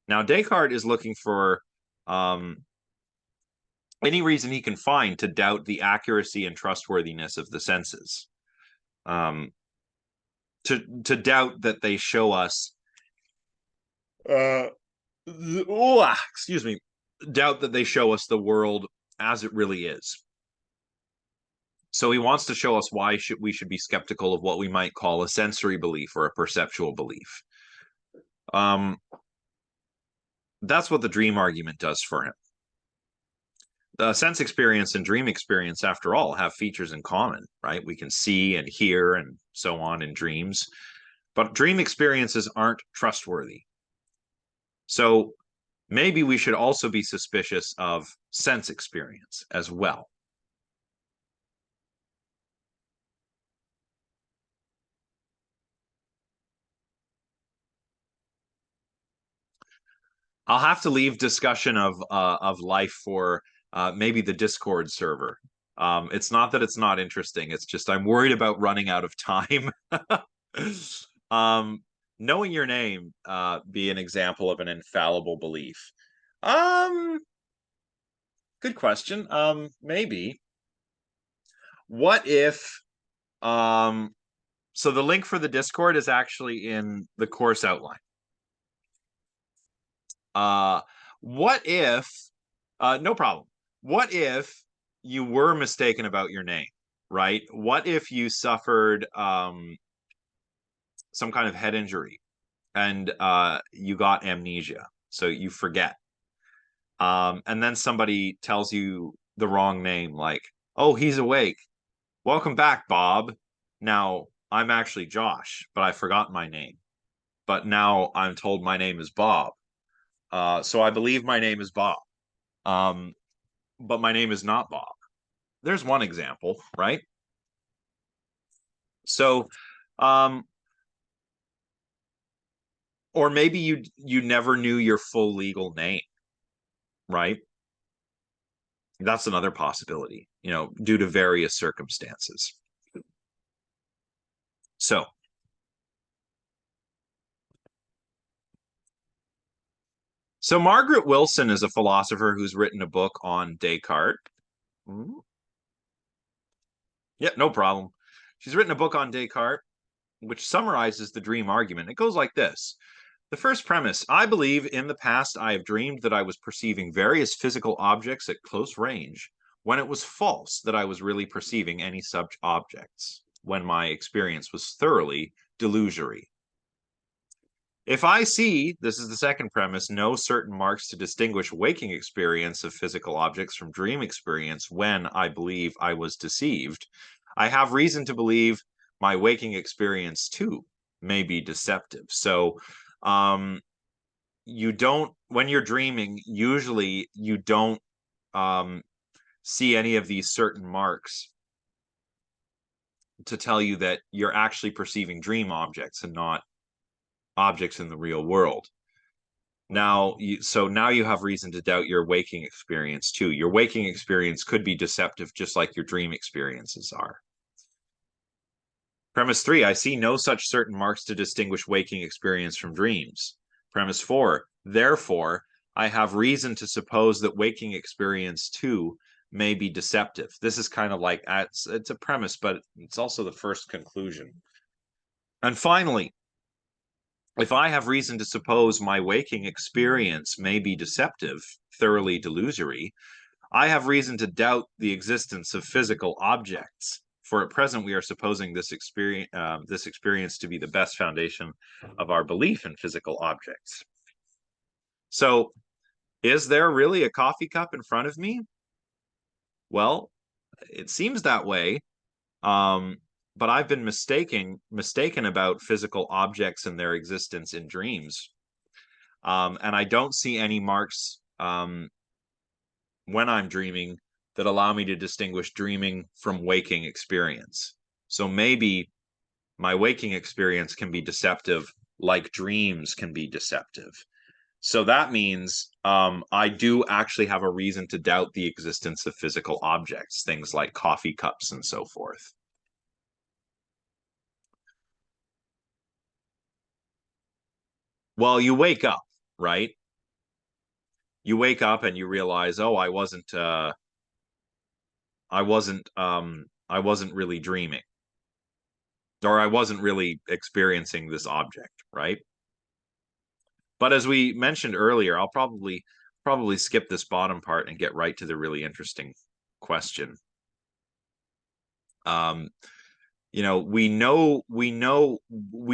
Speaker 1: Now, Descartes is looking for any reason he can find to doubt the accuracy and trustworthiness of the senses, um, to doubt that they show us, excuse me, doubt that they show us the world as it really is. So he wants to show us why we should be skeptical of what we might call a sensory belief or a perceptual belief. That's what the dream argument does for him. The sense experience and dream experience, after all, have features in common, right? We can see and hear and so on in dreams, but dream experiences aren't trustworthy. So maybe we should also be suspicious of sense experience as well. I'll have to leave discussion of life for maybe the Discord server. It's not that it's not interesting. It's just I'm worried about running out of time. um, knowing your name be an example of an infallible belief. Um, Good question. Maybe. What if so the link for the Discord is actually in the course outline. Uh, what if, no problem. What if you were mistaken about your name, right? What if you suffered some kind of head injury and you got amnesia, so you forget? And then somebody tells you the wrong name, like, oh, he's awake. Welcome back, Bob. Now, I'm actually Josh, but I forgot my name. But now I'm told my name is Bob. So I believe my name is Bob. But my name is not Bob. There's one example, right? So, or maybe you never knew your full legal name, right? That's another possibility, due to various circumstances. So So Margaret Wilson is a philosopher who's written a book on Descartes. Ooh. Yeah, no problem. She's written a book on Descartes, which summarizes the dream argument. It goes like this. The first premise, I believe in the past I have dreamed that I was perceiving various physical objects at close range, when it was false that I was really perceiving any such objects, when my experience was thoroughly delusory. If I see, this is the second premise, no certain marks to distinguish waking experience of physical objects from dream experience when I believe I was deceived, I have reason to believe my waking experience too may be deceptive. So, you don't, when you're dreaming, usually you don't um, see any of these certain marks to tell you that you're actually perceiving dream objects and not objects in the real world. So now you have reason to doubt your waking experience too. Your waking experience could be deceptive, just like your dream experiences are. Premise 3, I see no such certain marks to distinguish waking experience from dreams. Premise 4, therefore, I have reason to suppose that waking experience too may be deceptive. This is kind of like, it's a premise, but it's also the first conclusion. And finally, if I have reason to suppose my waking experience may be deceptive, thoroughly delusory, I have reason to doubt the existence of physical objects. For at present, we are supposing this experience to be the best foundation of our belief in physical objects. So, is there really a coffee cup in front of me? Well, it seems that way. Um, but I've been mistaken about physical objects and their existence in dreams. And I don't see any marks when I'm dreaming that allow me to distinguish dreaming from waking experience. So maybe my waking experience can be deceptive, like dreams can be deceptive. So that means I do actually have a reason to doubt the existence of physical objects, things like coffee cups and so forth. Well, you wake up, right? You wake up and you realize, oh, I wasn't really dreaming, or I wasn't really experiencing this object, right? But as we mentioned earlier, I'll probably skip this bottom part and get right to the really interesting question. Um, we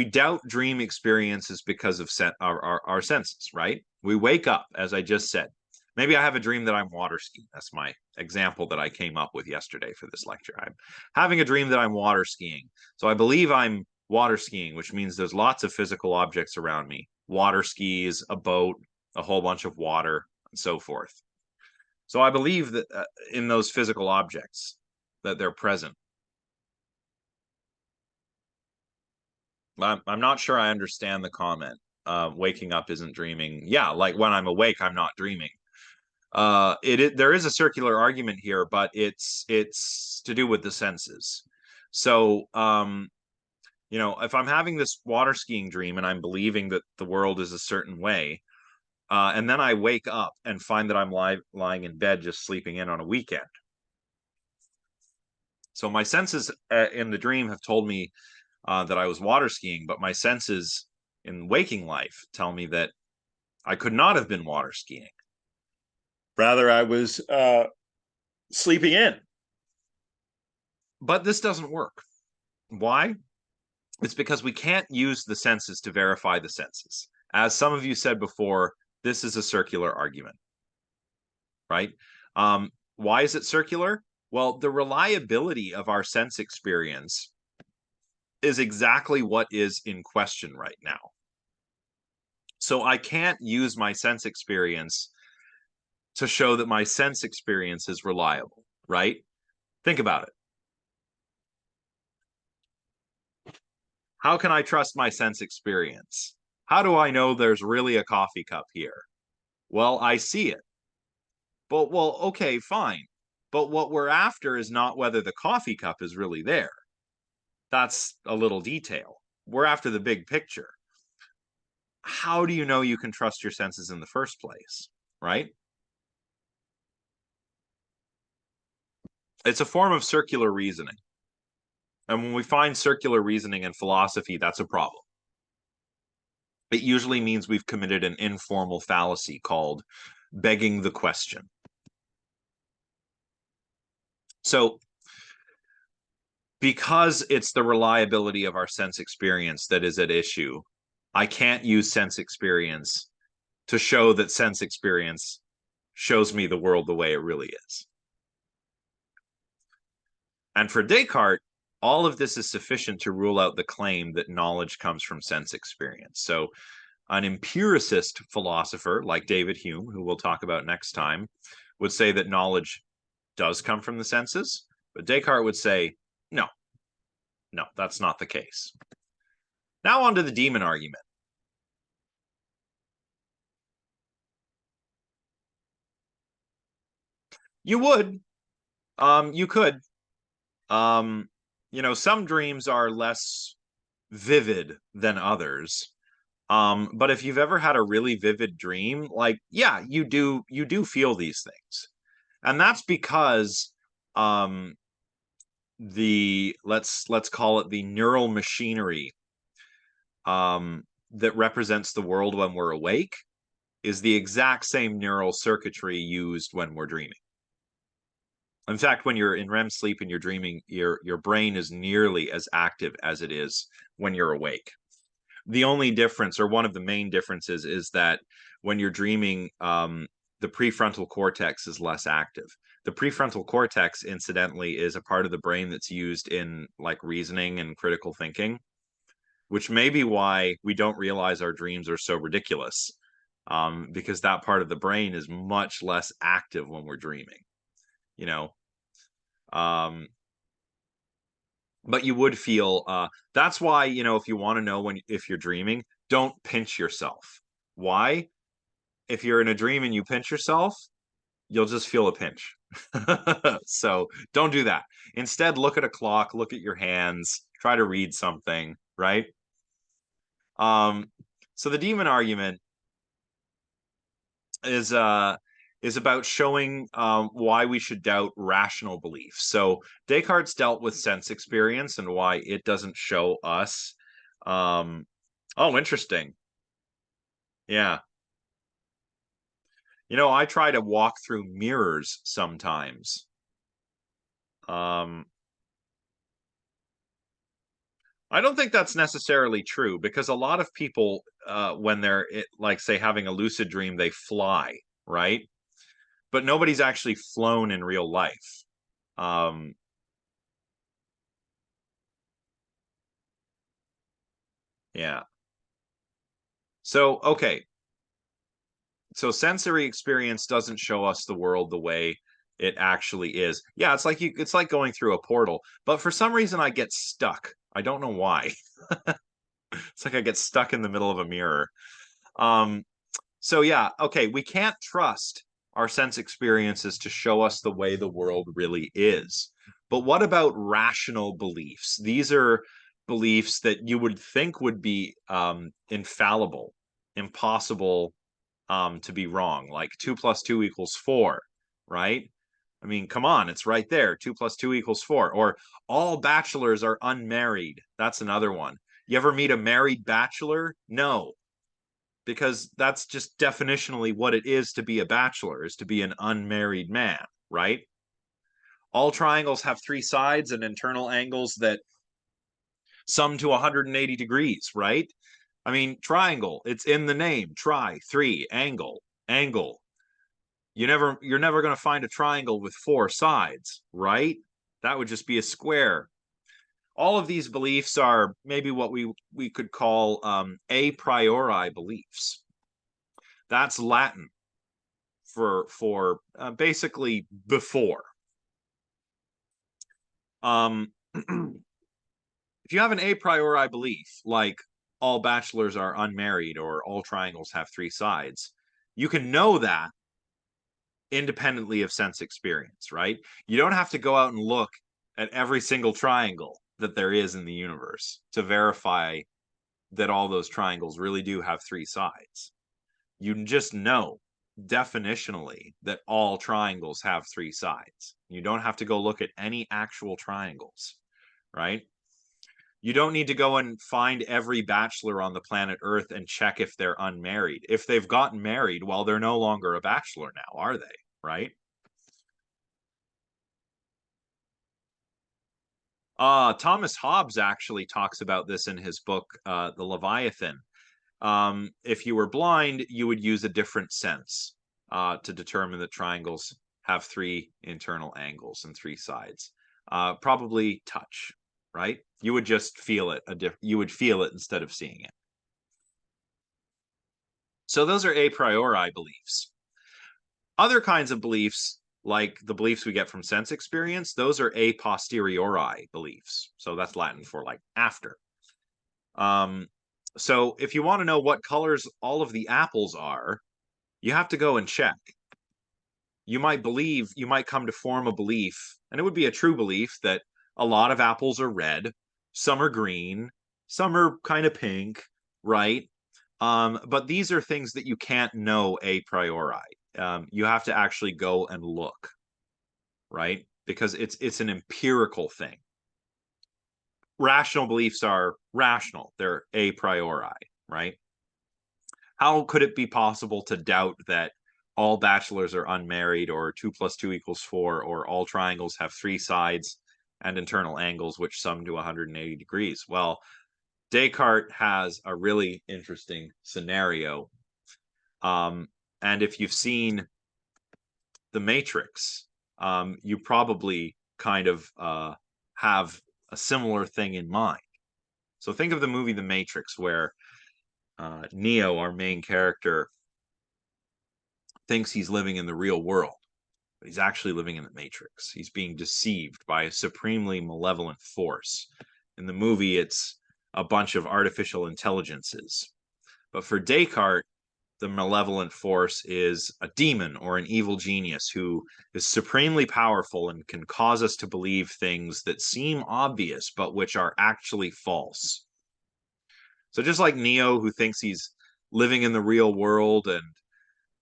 Speaker 1: doubt dream experiences because of our senses, right? We wake up, as I just said. Maybe I have a dream that I'm water skiing. That's my example that I came up with yesterday for this lecture. I'm having a dream that I'm water skiing. So I believe I'm water skiing, which means there's lots of physical objects around me. Water skis, a boat, a whole bunch of water, and so forth. So I believe that in those physical objects, that they're present. I'm not sure I understand the comment. Waking up isn't dreaming. Yeah, like when I'm awake, I'm not dreaming. There is a circular argument here, but it's to do with the senses. So, if I'm having this water skiing dream and I'm believing that the world is a certain way, and then I wake up and find that I'm lying in bed just sleeping in on a weekend. So my senses in the dream have told me that I was water skiing, but my senses in waking life tell me that I could not have been water skiing. Rather, I was sleeping in. But this doesn't work. Why? It's because we can't use the senses to verify the senses. As some of you said before, this is a circular argument, right? Why is it circular? Well, the reliability of our sense experience is exactly what is in question right now. So I can't use my sense experience to show that my sense experience is reliable, right? Think about it. How can I trust my sense experience? How do I know there's really a coffee cup here? Well, I see it. Well, okay, fine. But what we're after is not whether the coffee cup is really there. That's a little detail. We're after the big picture. how do you know you can trust your senses in the first place, right? It's a form of circular reasoning. And when we find circular reasoning in philosophy, that's a problem. It usually means we've committed an informal fallacy called begging the question. So, because it's the reliability of our sense experience that is at issue, I can't use sense experience to show that sense experience shows me the world the way it really is. And for Descartes, all of this is sufficient to rule out the claim that knowledge comes from sense experience. So, an empiricist philosopher like David Hume, who we'll talk about next time, would say that knowledge does come from the senses, but Descartes would say, no, no, that's not the case. Now, on to the demon argument. You would, you could, um, some dreams are less vivid than others. But if you've ever had a really vivid dream, like, yeah, you do feel these things. And that's because um the let's call it the neural machinery that represents the world when we're awake is the exact same neural circuitry used when we're dreaming. In fact, when you're in REM sleep and you're dreaming, your brain is nearly as active as it is when you're awake. The only difference, or one of the main differences, is that when you're dreaming, the prefrontal cortex is less active. The prefrontal cortex, incidentally, is a part of the brain that's used in like reasoning and critical thinking, which may be why we don't realize our dreams are so ridiculous, because that part of the brain is much less active when we're dreaming, you know. Um, but you would feel that's why, if you want to know when if you're dreaming, don't pinch yourself. Why? If you're in a dream and you pinch yourself, you'll just feel a pinch. So don't do that. Instead, look at a clock, look at your hands, try to read something, right? um so the demon argument is about showing why we should doubt rational beliefs. So Descartes dealt with sense experience and why it doesn't show us. Oh, interesting. Yeah. I try to walk through mirrors sometimes. Um, I don't think that's necessarily true because a lot of people, when they're like, say, having a lucid dream, they fly, right? But nobody's actually flown in real life. Um, yeah. So, okay. So sensory experience doesn't show us the world the way it actually is. Yeah, it's like going through a portal, but for some reason I get stuck. I don't know why. It's like I get stuck in the middle of a mirror. Um, so yeah, okay, we can't trust our sense experiences to show us the way the world really is. But what about rational beliefs? These are beliefs that you would think would be infallible, impossible to be wrong, like 2 + 2 = 4, right? I mean, come on, it's right there. 2 + 2 = 4. Or all bachelors are unmarried. That's another one. You ever meet a married bachelor? No, because that's just definitionally what it is to be a bachelor, is to be an unmarried man, right? All triangles have three sides and internal angles that sum to 180 degrees, right? I mean, triangle, it's in the name. Try, three, angle, angle. You're never going to find a triangle with four sides, right? That would just be a square. All of these beliefs are maybe what we could call a priori beliefs. That's Latin for basically before. If you have an a priori belief, like all bachelors are unmarried or all triangles have three sides, you can know that independently of sense experience, right? You don't have to go out and look at every single triangle that there is in the universe to verify that all those triangles really do have three sides. You just know definitionally that all triangles have three sides. You don't have to go look at any actual triangles, right? You don't need to go and find every bachelor on the planet Earth and check if they're unmarried. If they've gotten married, well, they're no longer a bachelor now, are they? Right? Thomas Hobbes actually talks about this in his book, The Leviathan. If you were blind, you would use a different sense to determine that triangles have three internal angles and three sides. Probably touch, right? You would just feel it. You would feel it instead of seeing it. So those are a priori beliefs. Other kinds of beliefs, like the beliefs we get from sense experience, those are a posteriori beliefs. So that's Latin for like after. So if you want to know what colors all of the apples are, you have to go and check. You might come to form a belief, and it would be a true belief that a lot of apples are red, some are green, some are kind of pink, right? But these are things that you can't know a priori. You have to actually go and look, right? Because it's an empirical thing. Rational beliefs are rational; they're a priori, right? How could it be possible to doubt that all bachelors are unmarried, or 2 + 2 = 4, or all triangles have three sides and internal angles which sum to 180 degrees? Well, Descartes has a really interesting scenario. And if you've seen The Matrix, you probably kind of have a similar thing in mind. So think of the movie The Matrix, where Neo, our main character, thinks he's living in the real world, but he's actually living in the Matrix. He's being deceived by a supremely malevolent force. In the movie, it's a bunch of artificial intelligences. But for Descartes, the malevolent force is a demon or an evil genius who is supremely powerful and can cause us to believe things that seem obvious, but which are actually false. So just like Neo, who thinks he's living in the real world and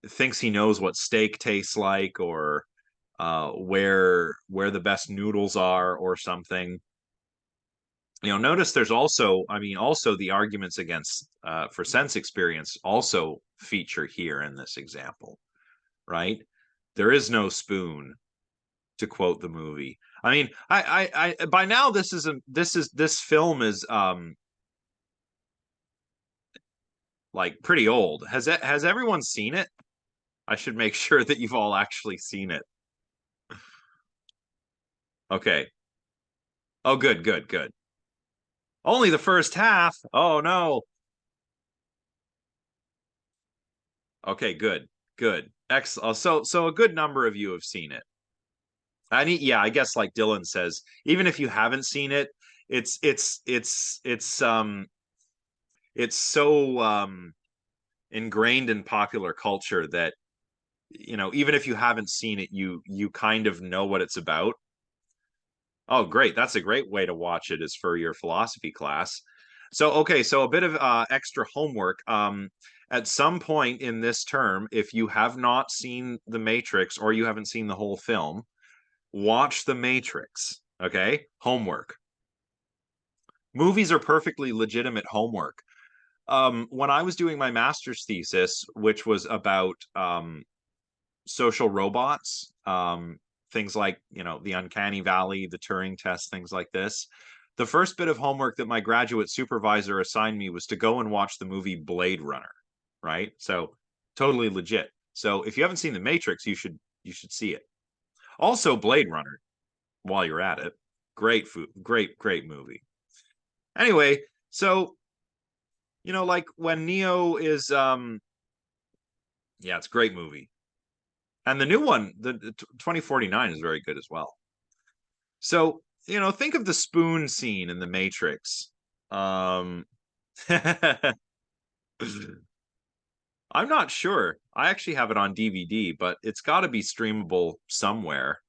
Speaker 1: thinks he knows what steak tastes like, or where the best noodles are or something. Notice there's also, also the arguments against for sense experience also feature here in this example, right? There is no spoon, to quote the movie. I mean, I by now this film is like pretty old. Has everyone seen it? I should make sure that you've all actually seen it. Okay. Oh, good, good, good. Only the first half. Oh no. Okay, good, good. Excellent. So a good number of you have seen it. Yeah, I guess like Dylan says, even if you haven't seen it, it's so ingrained in popular culture that even if you haven't seen it, you kind of know what it's about. Oh, great. That's a great way to watch it, is for your philosophy class. So, okay, so a bit of extra homework. At some point in this term, if you have not seen The Matrix or you haven't seen the whole film, watch The Matrix. Okay? Homework. Movies are perfectly legitimate homework. When I was doing my master's thesis, which was about social robots, things like, the uncanny valley, the Turing test, things like this. The first bit of homework that my graduate supervisor assigned me was to go and watch the movie Blade Runner, right? So totally legit. So if you haven't seen The Matrix, you should see it. Also Blade Runner, while you're at it. Great food, great movie. Anyway, so like when Neo is yeah, it's a great movie. And the new one, the 2049, is very good as well. So, think of the spoon scene in The Matrix. Um, I'm not sure. I actually have it on DVD, but it's got to be streamable somewhere.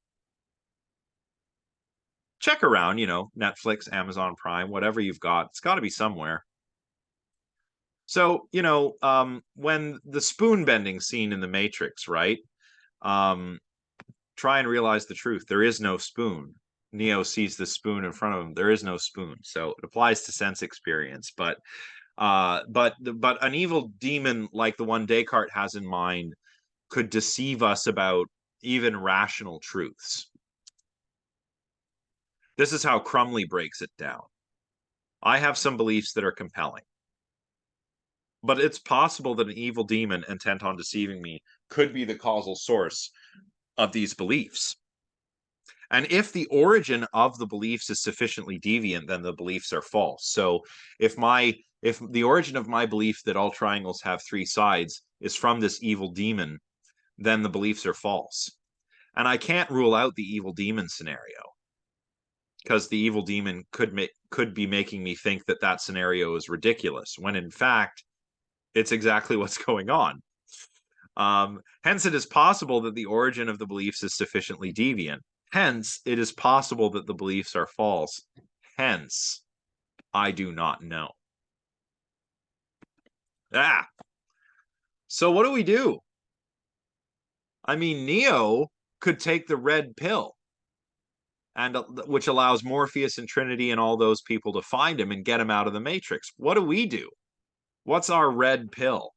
Speaker 1: Check around, Netflix, Amazon Prime, whatever you've got. It's got to be somewhere. So, when the spoon bending scene in the Matrix, right? Um, Try and realize the truth. There is no spoon. Neo sees the spoon in front of him. There is no spoon. So it applies to sense experience, but an evil demon like the one Descartes has in mind could deceive us about even rational truths. This is how Crumley breaks it down. I have some beliefs that are compelling, but it's possible that an evil demon intent on deceiving me could be the causal source of these beliefs. And if the origin of the beliefs is sufficiently deviant, then the beliefs are false. So if the origin of my belief that all triangles have three sides is from this evil demon, then the beliefs are false. And I can't rule out the evil demon scenario because the evil demon could be making me think that that scenario is ridiculous when in fact it's exactly what's going on. Hence, it is possible that the origin of the beliefs is sufficiently deviant. Hence, it is possible that the beliefs are false. Hence, I do not know. Ah, so what do we do? I mean, Neo could take the red pill, and which allows Morpheus and Trinity and all those people to find him and get him out of the Matrix. What do we do? What's our red pill?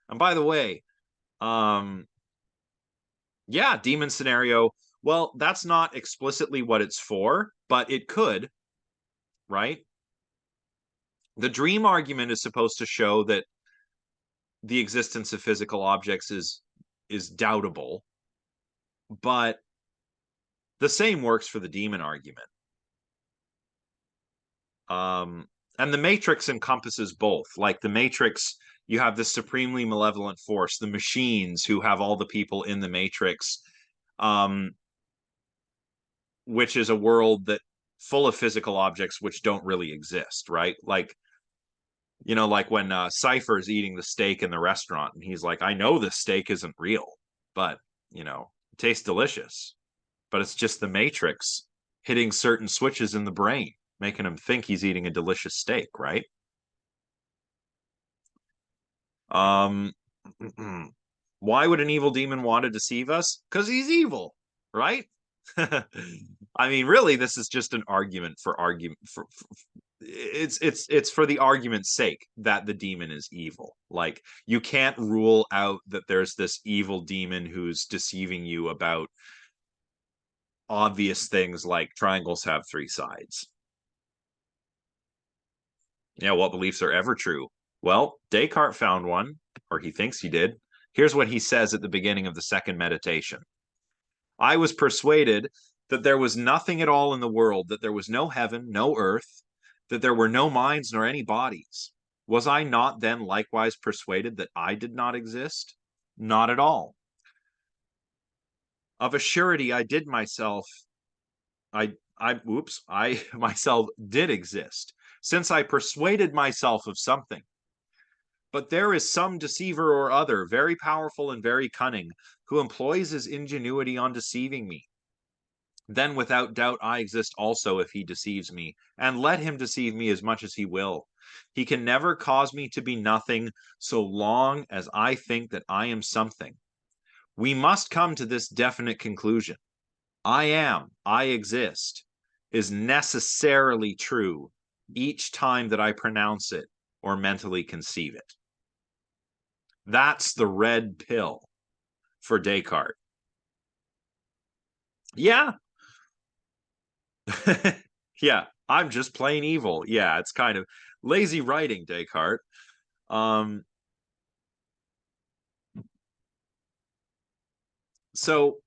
Speaker 1: And by the way, um, yeah, demon scenario. Well, that's not explicitly what it's for, but it could, right? The dream argument is supposed to show that the existence of physical objects is doubtable, but the same works for the demon argument. And the Matrix encompasses both. Like the Matrix, you have this supremely malevolent force, the machines who have all the people in the Matrix, um, which is a world that full of physical objects which don't really exist, right? Like when Cypher's eating the steak in the restaurant, and he's like, "I know this steak isn't real, but it tastes delicious." But it's just the Matrix hitting certain switches in the brain, making him think he's eating a delicious steak, right? Um, why would an evil demon want to deceive us? Because he's evil, right? I mean, really, this is just an argument for argument for it's for the argument's sake that the demon is evil. Like you can't rule out that there's this evil demon who's deceiving you about obvious things like triangles have three sides. Yeah, what beliefs are ever true? Well, Descartes found one, or he thinks he did. Here's what he says at the beginning of the second meditation. I was persuaded that there was nothing at all in the world, that there was no heaven, no earth, that there were no minds nor any bodies. Was I not then likewise persuaded that I did not exist? Not at all. Of a surety, I myself did exist, since I persuaded myself of something. But there is some deceiver or other, very powerful and very cunning, who employs his ingenuity on deceiving me. Then without doubt I exist also if he deceives me, and let him deceive me as much as he will. He can never cause me to be nothing so long as I think that I am something. We must come to this definite conclusion. I exist, is necessarily true each time that I pronounce it or mentally conceive it. That's the red pill for Descartes. Yeah. Yeah, I'm just plain evil. Yeah, it's kind of lazy writing, Descartes. Um, so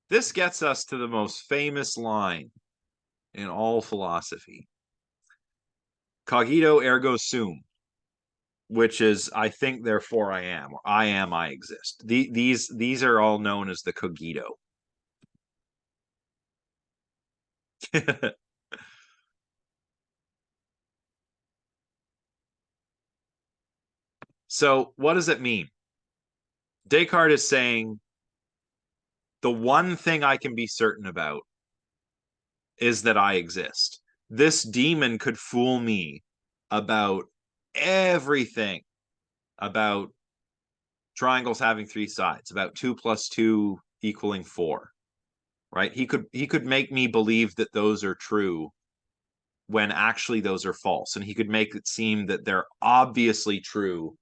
Speaker 1: this gets us to the most famous line in all philosophy. Cogito ergo sum, which is I think therefore I am, or I am I exist. These are all known as the cogito. So what does it mean? Descartes is saying the one thing I can be certain about is that I exist. This demon could fool me about everything about triangles having three sides, about 2 plus 2 equaling 4, right? He could make me believe that those are true when actually those are false, and he could make it seem that they're obviously true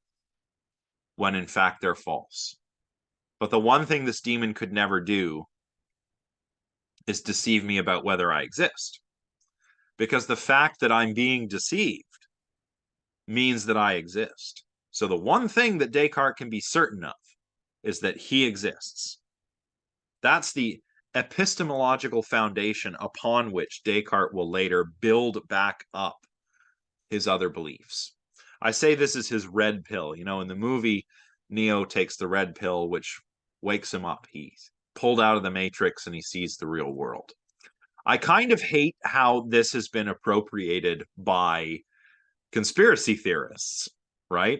Speaker 1: when in fact they're false. But the one thing this demon could never do is deceive me about whether I exist. Because the fact that I'm being deceived means that I exist. So the one thing that Descartes can be certain of is that he exists. That's the epistemological foundation upon which Descartes will later build back up his other beliefs. I say this is his red pill. You know, in the movie, Neo takes the red pill, which wakes him up. He's pulled out of the matrix and he sees the real world. I kind of hate how this has been appropriated by conspiracy theorists, right?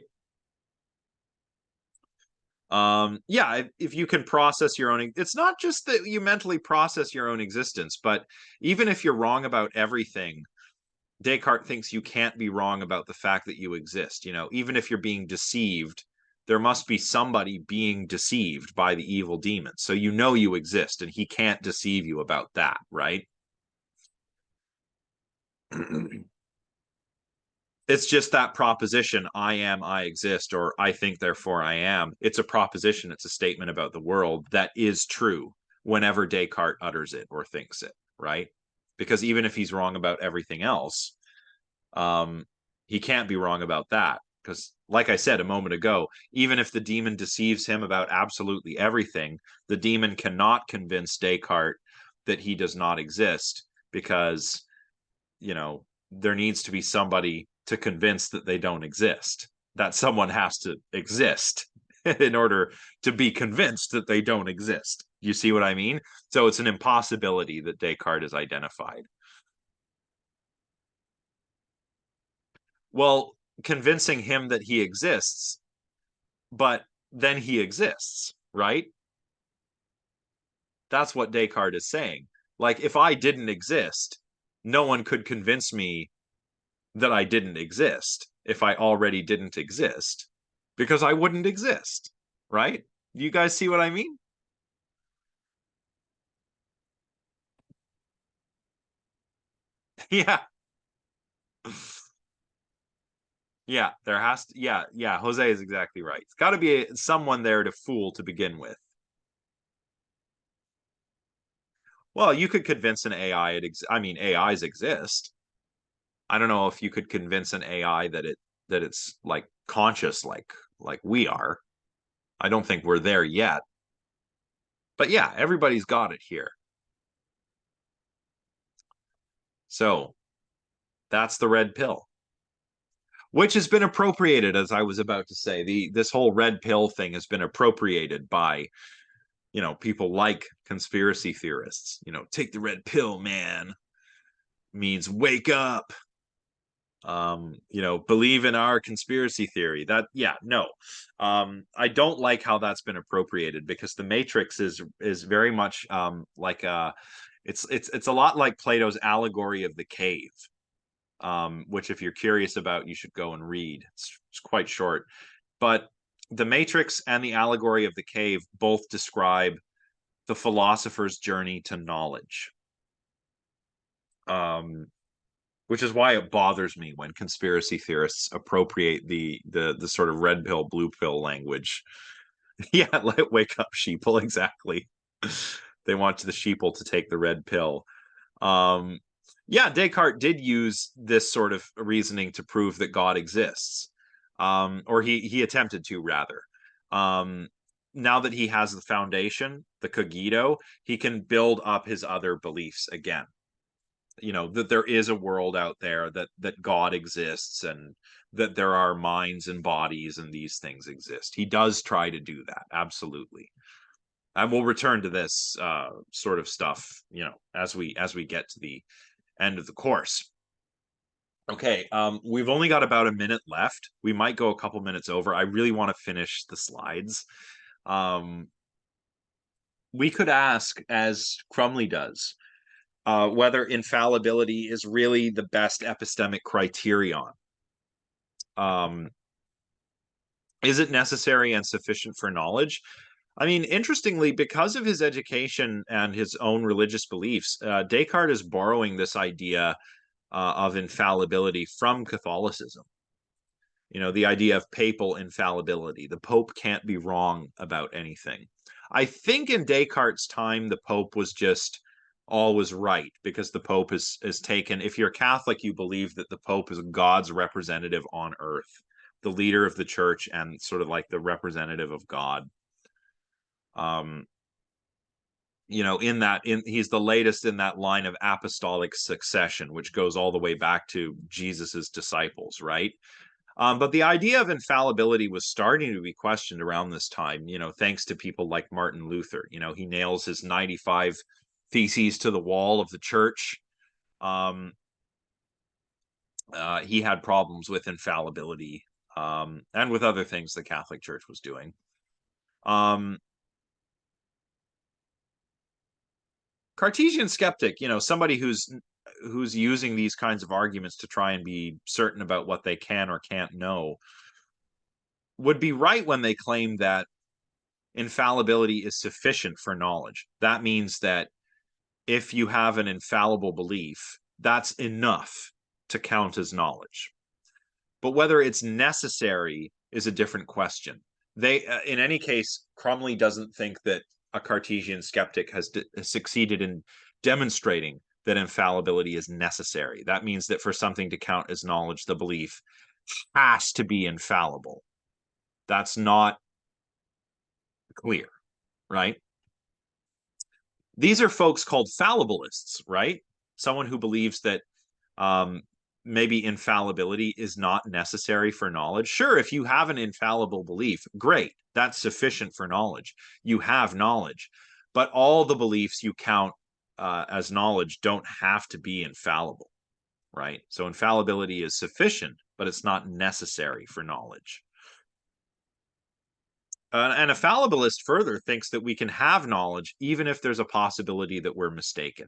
Speaker 1: Yeah, if you can process your own, it's not just that you mentally process your own existence, but even if you're wrong about everything, Descartes thinks you can't be wrong about the fact that you exist. You know, even if you're being deceived, there must be somebody being deceived by the evil demon. So you know you exist, and he can't deceive you about that, right? It's just that proposition, I am, I exist, or I think, therefore I am. It's a proposition, it's a statement about the world that is true whenever Descartes utters it or thinks it, right? Because even if he's wrong about everything else, um, he can't be wrong about that. Because, like I said a moment ago, even if the demon deceives him about absolutely everything, the demon cannot convince Descartes that he does not exist because, you know, there needs to be somebody to convince that they don't exist. That someone has to exist in order to be convinced that they don't exist. You see what I mean? So it's an impossibility that Descartes has identified. Well, convincing him that he exists, but then he exists, right? That's what Descartes is saying. Like, if I didn't exist, no one could convince me that I didn't exist if I already didn't exist, because I wouldn't exist, right? You guys see what I mean? Yeah. Yeah, there has to, yeah, Jose is exactly right. It's got to be someone there to fool to begin with. Well, you could convince an AI I mean AIs exist. I don't know if you could convince an AI that it's like conscious like we are. I don't think we're there yet. But yeah, everybody's got it here. So, that's the red pill, which has been appropriated, as I was about to say. This whole red pill thing has been appropriated by, you know, people like conspiracy theorists. You know, take the red pill, man, means wake up. You know, believe in our conspiracy theory. That, yeah, no. I don't like how that's been appropriated, because the Matrix is very much like it's a lot like Plato's allegory of the cave. Which, if you're curious about, you should go and read. It's quite short. But the Matrix and the allegory of the cave both describe the philosopher's journey to knowledge. Um, which is why it bothers me when conspiracy theorists appropriate the sort of red pill, blue pill language. Yeah, like wake up, sheeple, exactly. They want the sheeple to take the red pill. Um, yeah, Descartes did use this sort of reasoning to prove that God exists, or he attempted to, rather. Um, Now that he has the foundation, the cogito, he can build up his other beliefs again. You know, that there is a world out there, that God exists, and that there are minds and bodies, and these things exist. He does try to do that, absolutely. And we'll return to this sort of stuff, you know, as we get to the end of the course. Okay, we've only got about a minute left. We might go a couple minutes over. I really want to finish the slides. Um, we could ask, as Crumley does, whether infallibility is really the best epistemic criterion. Is it necessary and sufficient for knowledge? I mean, interestingly, because of his education and his own religious beliefs, Descartes is borrowing this idea of infallibility from Catholicism. The idea of papal infallibility. The Pope can't be wrong about anything. I think in Descartes' time, the Pope was just always right, because the Pope is taken. If you're Catholic, you believe that the Pope is God's representative on earth, the leader of the church, and sort of like the representative of God. He's the latest in that line of apostolic succession, which goes all the way back to Jesus's disciples, right? But the idea of infallibility was starting to be questioned around this time, thanks to people like Martin Luther. He nails his 95 theses to the wall of the church. He had problems with infallibility, and with other things the Catholic Church was doing. Cartesian skeptic, somebody who's using these kinds of arguments to try and be certain about what they can or can't know, would be right when they claim that infallibility is sufficient for knowledge. That means that if you have an infallible belief, that's enough to count as knowledge. But whether it's necessary is a different question. In any case, Crumley doesn't think that a Cartesian skeptic has succeeded in demonstrating that infallibility is necessary. That means that for something to count as knowledge, the belief has to be infallible. That's not clear, right? These are folks called fallibilists, right? Someone who believes that maybe infallibility is not necessary for knowledge. Sure, if you have an infallible belief, great. That's sufficient for knowledge. You have knowledge. But all the beliefs you count as knowledge don't have to be infallible, right? So infallibility is sufficient, but it's not necessary for knowledge. And a fallibilist further thinks that we can have knowledge even if there's a possibility that we're mistaken.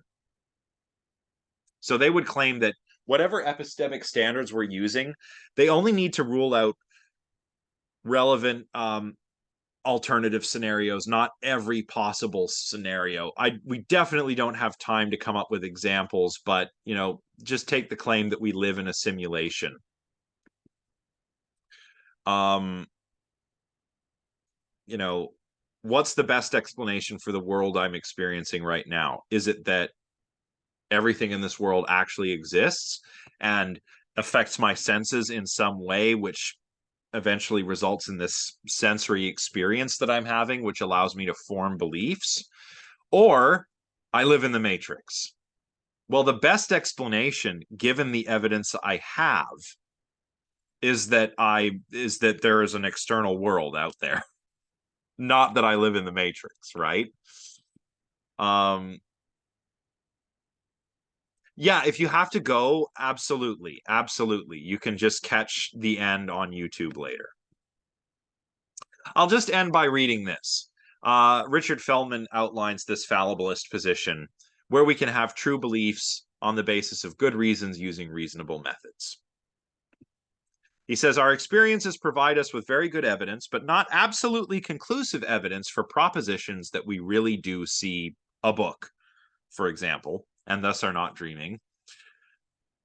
Speaker 1: So they would claim that whatever epistemic standards we're using, they only need to rule out relevant alternative scenarios, not every possible scenario. We definitely don't have time to come up with examples, but just take the claim that we live in a simulation. What's the best explanation for the world I'm experiencing right now? Is it that everything in this world actually exists and affects my senses in some way, which eventually results in this sensory experience that I'm having, which allows me to form beliefs? Or I live in the Matrix? Well, the best explanation, given the evidence I have, is that there is an external world out there, not that I live in the Matrix, right? Yeah, if you have to go, absolutely. You can just catch the end on YouTube later. I'll just end by reading this. Richard Feldman outlines this fallibilist position, where we can have true beliefs on the basis of good reasons using reasonable methods. He says, our experiences provide us with very good evidence, but not absolutely conclusive evidence for propositions that we really do see a book, for example, and thus are not dreaming.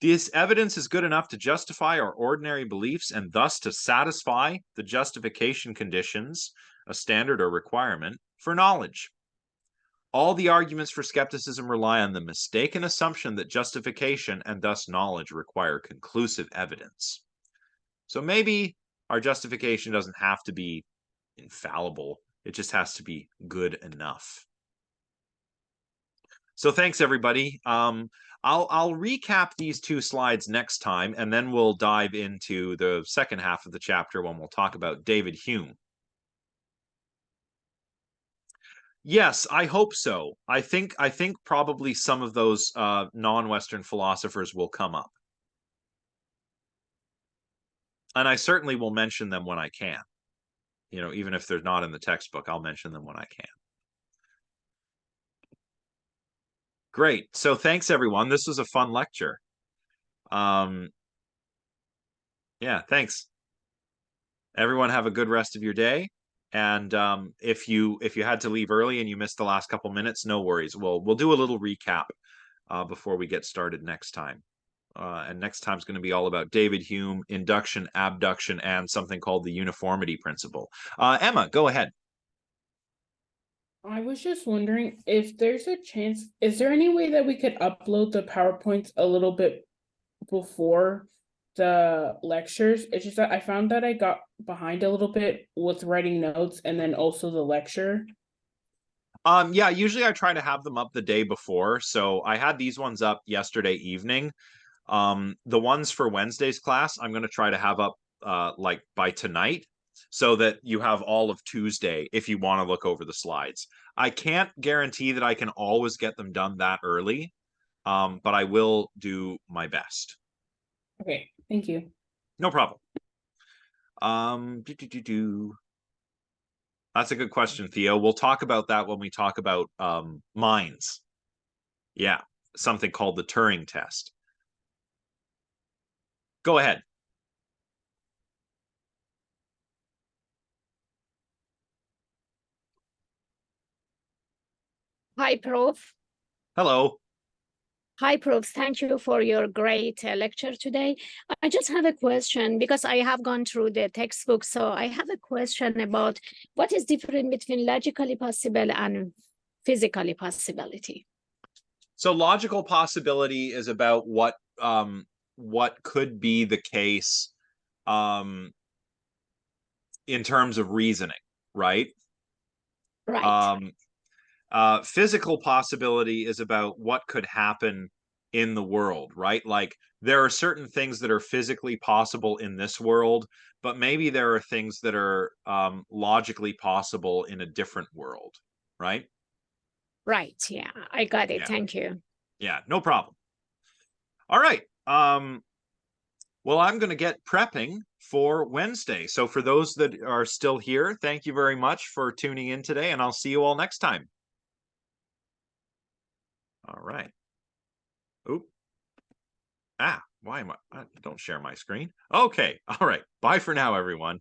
Speaker 1: This evidence is good enough to justify our ordinary beliefs and thus to satisfy the justification conditions, a standard or requirement, for knowledge. All the arguments for skepticism rely on the mistaken assumption that justification and thus knowledge require conclusive evidence. So maybe our justification doesn't have to be infallible. It just has to be good enough. So thanks, everybody. I'll recap these two slides next time, and then we'll dive into the second half of the chapter when we'll talk about David Hume. Yes, I hope so. I think probably some of those non-Western philosophers will come up. And I certainly will mention them when I can. Even if they're not in the textbook, I'll mention them when I can. Great. So thanks, everyone. This was a fun lecture. Yeah, thanks. Everyone have a good rest of your day. And if you had to leave early and you missed the last couple minutes, no worries. We'll do a little recap before we get started next time. And next time is going to be all about David Hume, induction, abduction, and something called the uniformity principle. Emma, go ahead.
Speaker 3: I was just wondering if there's a chance, is there any way that we could upload the PowerPoints a little bit before the lectures? It's just that I found that I got behind a little bit with writing notes and then also the lecture.
Speaker 1: Yeah, usually I try to have them up the day before. So I had these ones up yesterday evening. The ones for Wednesday's class, I'm going to try to have up like by tonight so that you have all of Tuesday if you want to look over the slides. I can't guarantee that I can always get them done that early, but I will do my best.
Speaker 3: Okay, thank you.
Speaker 1: No problem. Do, do, do, do. That's a good question, Theo. We'll talk about that when we talk about minds. Yeah, something called the Turing test. Go ahead.
Speaker 4: Hi, Prof.
Speaker 1: Hello.
Speaker 4: Hi, Prof. Thank you for your great lecture today. I just have a question because I have gone through the textbook. So I have a question about what is different between logically possible and physically possibility.
Speaker 1: So logical possibility is about what could be the case in terms of reasoning, right?
Speaker 4: Right.
Speaker 1: Physical possibility is about what could happen in the world, right? Like there are certain things that are physically possible in this world, but maybe there are things that are logically possible in a different world, right?
Speaker 4: Right. Yeah, I got it.
Speaker 1: Yeah,
Speaker 4: Thank you.
Speaker 1: yeah, no problem. All right. Well, I'm going to get prepping for Wednesday. So for those that are still here, thank you very much for tuning in today, and I'll see you all next time. All right. Oop. Why am I don't share my screen? Okay. All right. Bye for now, everyone.